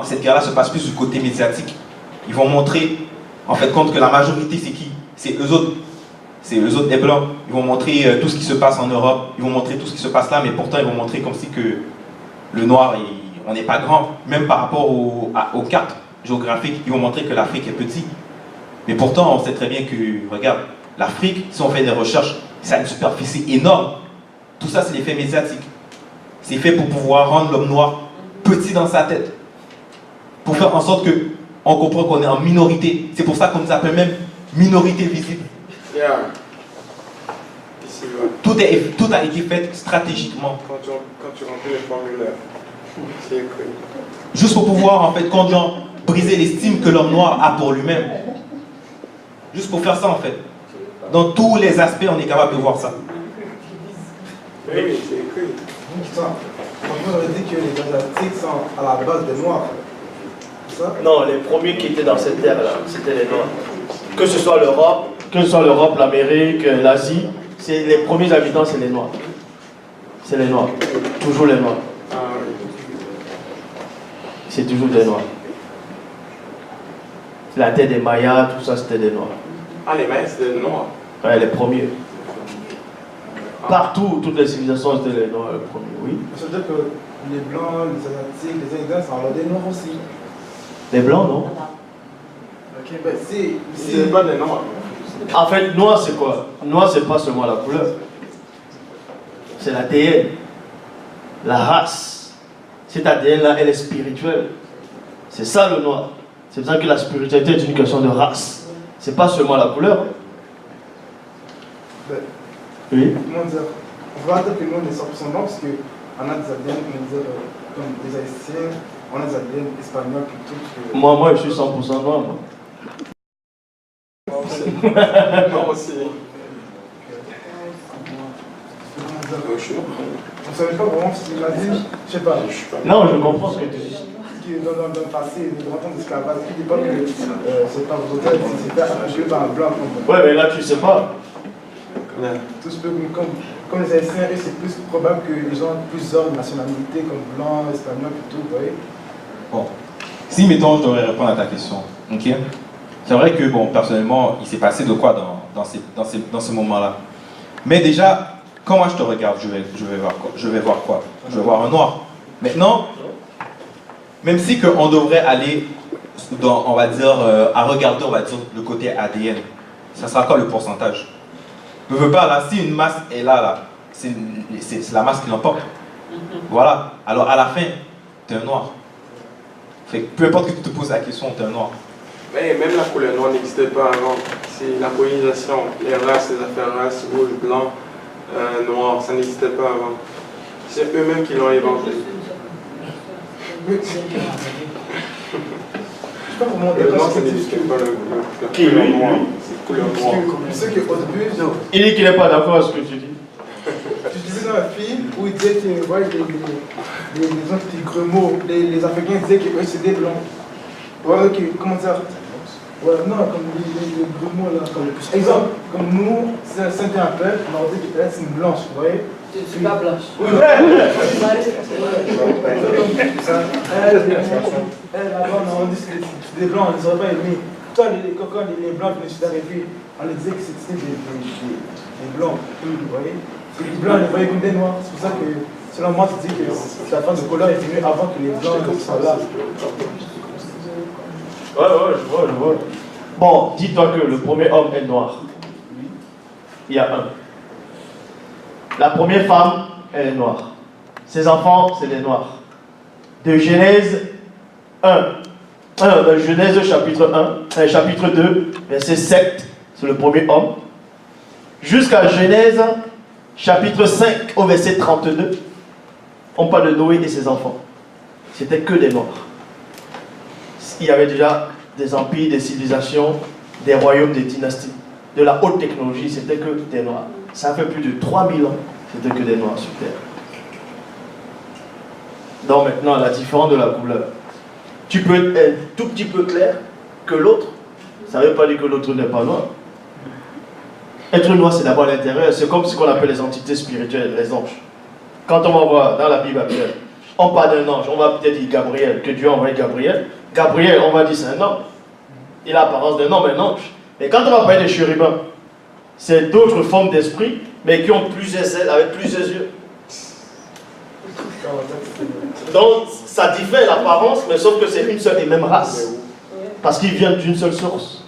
cette guerre-là se passe plus du côté médiatique. Ils vont montrer, en fait, compte que la majorité, c'est qui? C'est eux autres. C'est eux autres, les Blancs. Ils vont montrer tout ce qui se passe en Europe, ils vont montrer tout ce qui se passe là, mais pourtant, ils vont montrer comme si que le Noir, on n'est pas grand. Même par rapport aux cartes géographiques, ils vont montrer que l'Afrique est petite. Mais pourtant, on sait très bien que, regarde, l'Afrique, si on fait des recherches, ça a une superficie énorme. Tout ça, c'est l'effet médiatique. C'est fait pour pouvoir rendre l'homme noir petit dans sa tête. Pour faire en sorte qu'on comprend qu'on est en minorité. C'est pour ça qu'on nous appelle même minorité visible. Yeah. Tout a été fait stratégiquement. Quand tu remplis les formulaires, c'est écrit. Juste pour pouvoir, en fait, briser l'estime que l'homme noir a pour lui-même. Juste pour faire ça, en fait. Dans tous les aspects, on est capable de voir ça. Oui, c'est écrit. On aurait dit que les Asiatiques sont à la base des Noirs. Ça? Non, les premiers qui étaient dans cette terre-là, c'était les Noirs. Que ce soit l'Europe, l'Amérique, l'Asie, les premiers habitants, c'est les Noirs. C'est les Noirs. Toujours les Noirs. Ah, oui. C'est toujours des Noirs. La terre des Mayas, tout ça, c'était des Noirs. Ah, les Mayas, c'était des Noirs. Ouais, les premiers. Partout, toutes les civilisations, c'était les Noirs, les premiers, oui. Ça veut dire que les Blancs, les Asiatiques, les Indiens, ça alors des Noirs aussi. Les Blancs, non? Ok, ben c'est pas des Noirs. En fait, noir, c'est quoi? Noir, c'est pas seulement la couleur. C'est l'ADN. La race. Cette ADN-là, elle est spirituelle. C'est ça le noir. C'est pour ça que la spiritualité est une question de race. C'est pas seulement la couleur. Ben, oui. Comment dire? On va dire que nous, on est 100% noirs parce qu'on a des ADN, comme des Haïtiens, on a des ADN espagnols plutôt. Moi, je suis 100% noir. Moi. Moi aussi. On ne savait pas vraiment ce qu'il a dit. Je sais pas. Non, je comprends ce que tu dis. Dans le passé, le grand temps d'esclavage, qui dit pas que c'est pas vos hôtels, c'était accouché par un blanc. Ouais, mais là, tu sais pas. Tout ce comme les Haïtiens, c'est plus probable qu'ils ont plusieurs nationalités, comme blanc, espagnol, plutôt, vous voyez. Bon. Si, mettons, je devrais répondre à ta question, ok? C'est vrai que, bon, personnellement, il s'est passé de quoi dans ce moment-là. Mais déjà, quand moi je te regarde, je vais voir quoi? Je vais voir un noir. Maintenant, même si on devrait aller dans, on va dire, à regarder, on va dire, le côté ADN, ça sera quoi le pourcentage? Ne veux pas, là, si une masse est là, c'est la masse qui l'emporte. Voilà. Alors, à la fin, t'es un noir. Fait que peu importe que tu te poses la question, t'es un noir. Mais même la couleur noire n'existait pas avant. C'est la colonisation, les races, les affaires races, rouge, blanc, noir, ça n'existait pas avant. C'est eux-mêmes qui l'ont inventé. Je sais pas comment le noir, ça n'existait pas la couleur noire. C'est couleur noire. Je sais qu'au début, il dit qu'il n'est pas d'accord avec ce que tu dis. Tu disais dans un film où il disait que ouais, les petits gremots, les Africains disaient qu'eux c'était des blancs. Ouais, ok, comment dire? Ouais, non, comme les gremots là. Exemple, comme nous, c'est un peuple, on dit qu'elle c'est une blanche, vous voyez? Je ne suis pas blanche. Oui, là-bas, on dit que c'est des blancs, on les aurait pas aimés. Toi, quand les blancs venaient d'arriver, on les disait que c'était des blancs, vous voyez? Les blancs, on les voyait comme des noirs. C'est pour ça que, selon moi, tu dis que la fin de couleur est venue avant que les blancs soient là. Ouais, je vois. Bon, dis-toi que le premier homme est noir. Il y a un. La première femme, elle est noire. Ses enfants, c'est des noirs. De Genèse 1. De Genèse chapitre 2, verset 7, c'est le premier homme. Jusqu'à Genèse chapitre 5, au verset 32, on parle de Noé et ses enfants. C'était que des noirs. Il y avait déjà des empires, des civilisations, des royaumes, des dynasties. De la haute technologie, c'était que des noirs. Ça fait plus de 3000 ans, c'était que des noirs sur Terre. Donc maintenant, la différence de la couleur. Tu peux être un tout petit peu clair que l'autre. Ça ne veut pas dire que l'autre n'est pas noir. Être noir, c'est d'abord l'intérieur. C'est comme ce qu'on appelle les entités spirituelles, les anges. Quand on va voir dans la Bible actuelle, on parle d'un ange, on va peut-être dire Gabriel, que Dieu a envoyé Gabriel. Gabriel, on va dire c'est un homme. Il a l'apparence d'un homme, un ange. Mais quand on va parler des chérubins, c'est d'autres formes d'esprit, mais qui ont plusieurs ailes, avec plusieurs yeux. Donc, ça diffère l'apparence, mais sauf que c'est une seule et même race. Parce qu'ils viennent d'une seule source.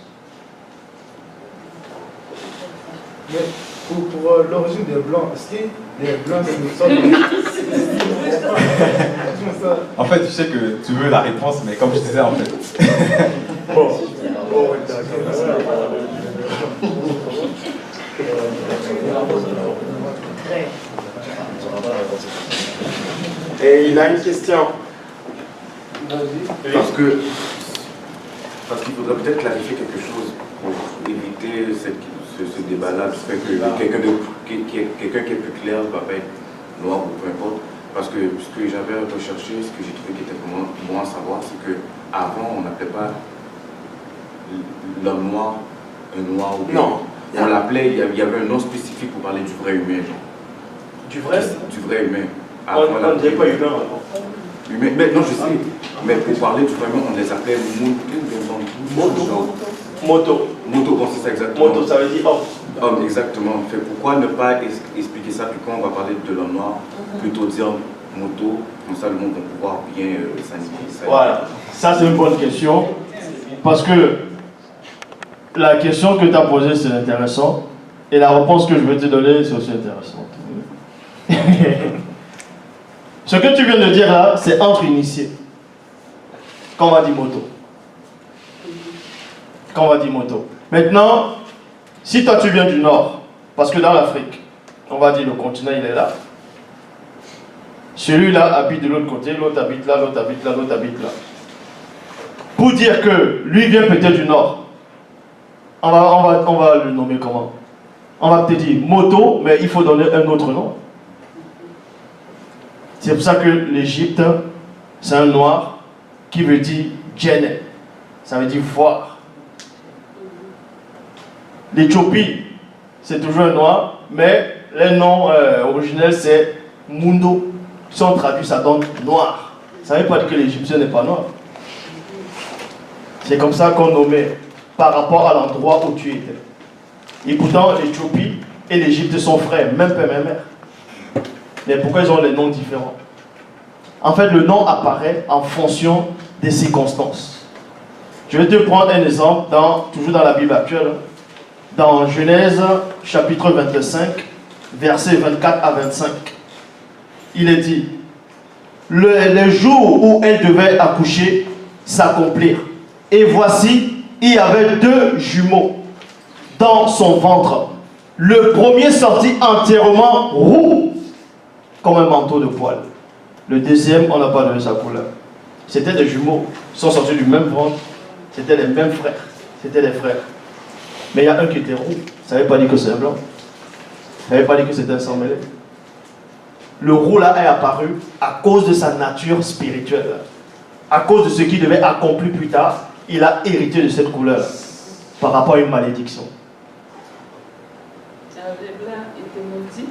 Mais pour l'origine des blancs, est-ce que les blancs c'est une sorte de... En fait, je sais que tu veux la réponse, mais comme je disais, en fait. Bon. Et il a une question. Parce qu'il faudrait peut-être clarifier quelque chose pour éviter ce débat-là. Ce fait que quelqu'un qui est plus clair va pas être noir ou peu importe. Parce que ce que j'avais recherché, ce que j'ai trouvé qui était pour moi à savoir, c'est qu'avant, on n'appelait pas l'homme noir un noir ou non. On l'appelait, il y avait un nom spécifique pour parler du vrai humain. Genre. Du vrai? Du vrai humain. On ne disait pas humain avant. Humain. Mais non, je sais. Mais pour parler du vrai humain, on les appelait Moto, bon, c'est ça exactement. Moto, ça veut dire homme. Homme, exactement. Fait, pourquoi ne pas expliquer ça, puis quand on va parler de l'homme noir, plutôt dire moto, comme ça le monde va pouvoir bien s'animer. Voilà, ça c'est une bonne question, parce que la question que tu as posée c'est intéressant, et la réponse que je vais te donner c'est aussi intéressante. Ce que tu viens de dire là, c'est entre initiés. Quand on va dire moto. Quand on va dire moto. Maintenant, si toi tu viens du nord, parce que dans l'Afrique, on va dire le continent il est là. Celui-là habite de l'autre côté, l'autre habite là, l'autre habite là, l'autre habite là. Pour dire que lui vient peut-être du nord, on va le nommer comment? On va peut-être dire moto, mais il faut donner un autre nom. C'est pour ça que l'Égypte, c'est un noir qui veut dire djenne. Ça veut dire voir. L'Éthiopie, c'est toujours un noir, mais le nom originel c'est Mundo. Si on traduit, ça donne noir. Ça ne veut pas dire que l'Égyptien n'est pas noir. C'est comme ça qu'on nommait par rapport à l'endroit où tu étais. Et pourtant, l'Éthiopie et l'Égypte sont frères, même père, même mère. Mais pourquoi ils ont les noms différents? En fait, le nom apparaît en fonction des circonstances. Je vais te prendre un exemple, toujours dans la Bible actuelle, dans Genèse chapitre 25, versets 24 à 25. Il est dit, les jours où elle devait accoucher s'accomplirent. Et voici, il y avait 2 jumeaux dans son ventre. Le premier sortit entièrement roux, comme un manteau de poil. Le deuxième, on n'a pas donné sa couleur. C'était des jumeaux, ils sont sortis du même ventre, c'était les mêmes frères, c'était les frères. Mais il y a un qui était roux, ça ne veut pas dire que c'est un blanc. Ça ne veut pas dire que c'était un sang mêlé. Le roux là est apparu à cause de sa nature spirituelle. À cause de ce qu'il devait accomplir plus tard, il a hérité de cette couleur par rapport à une malédiction. Les blancs étaient maudits.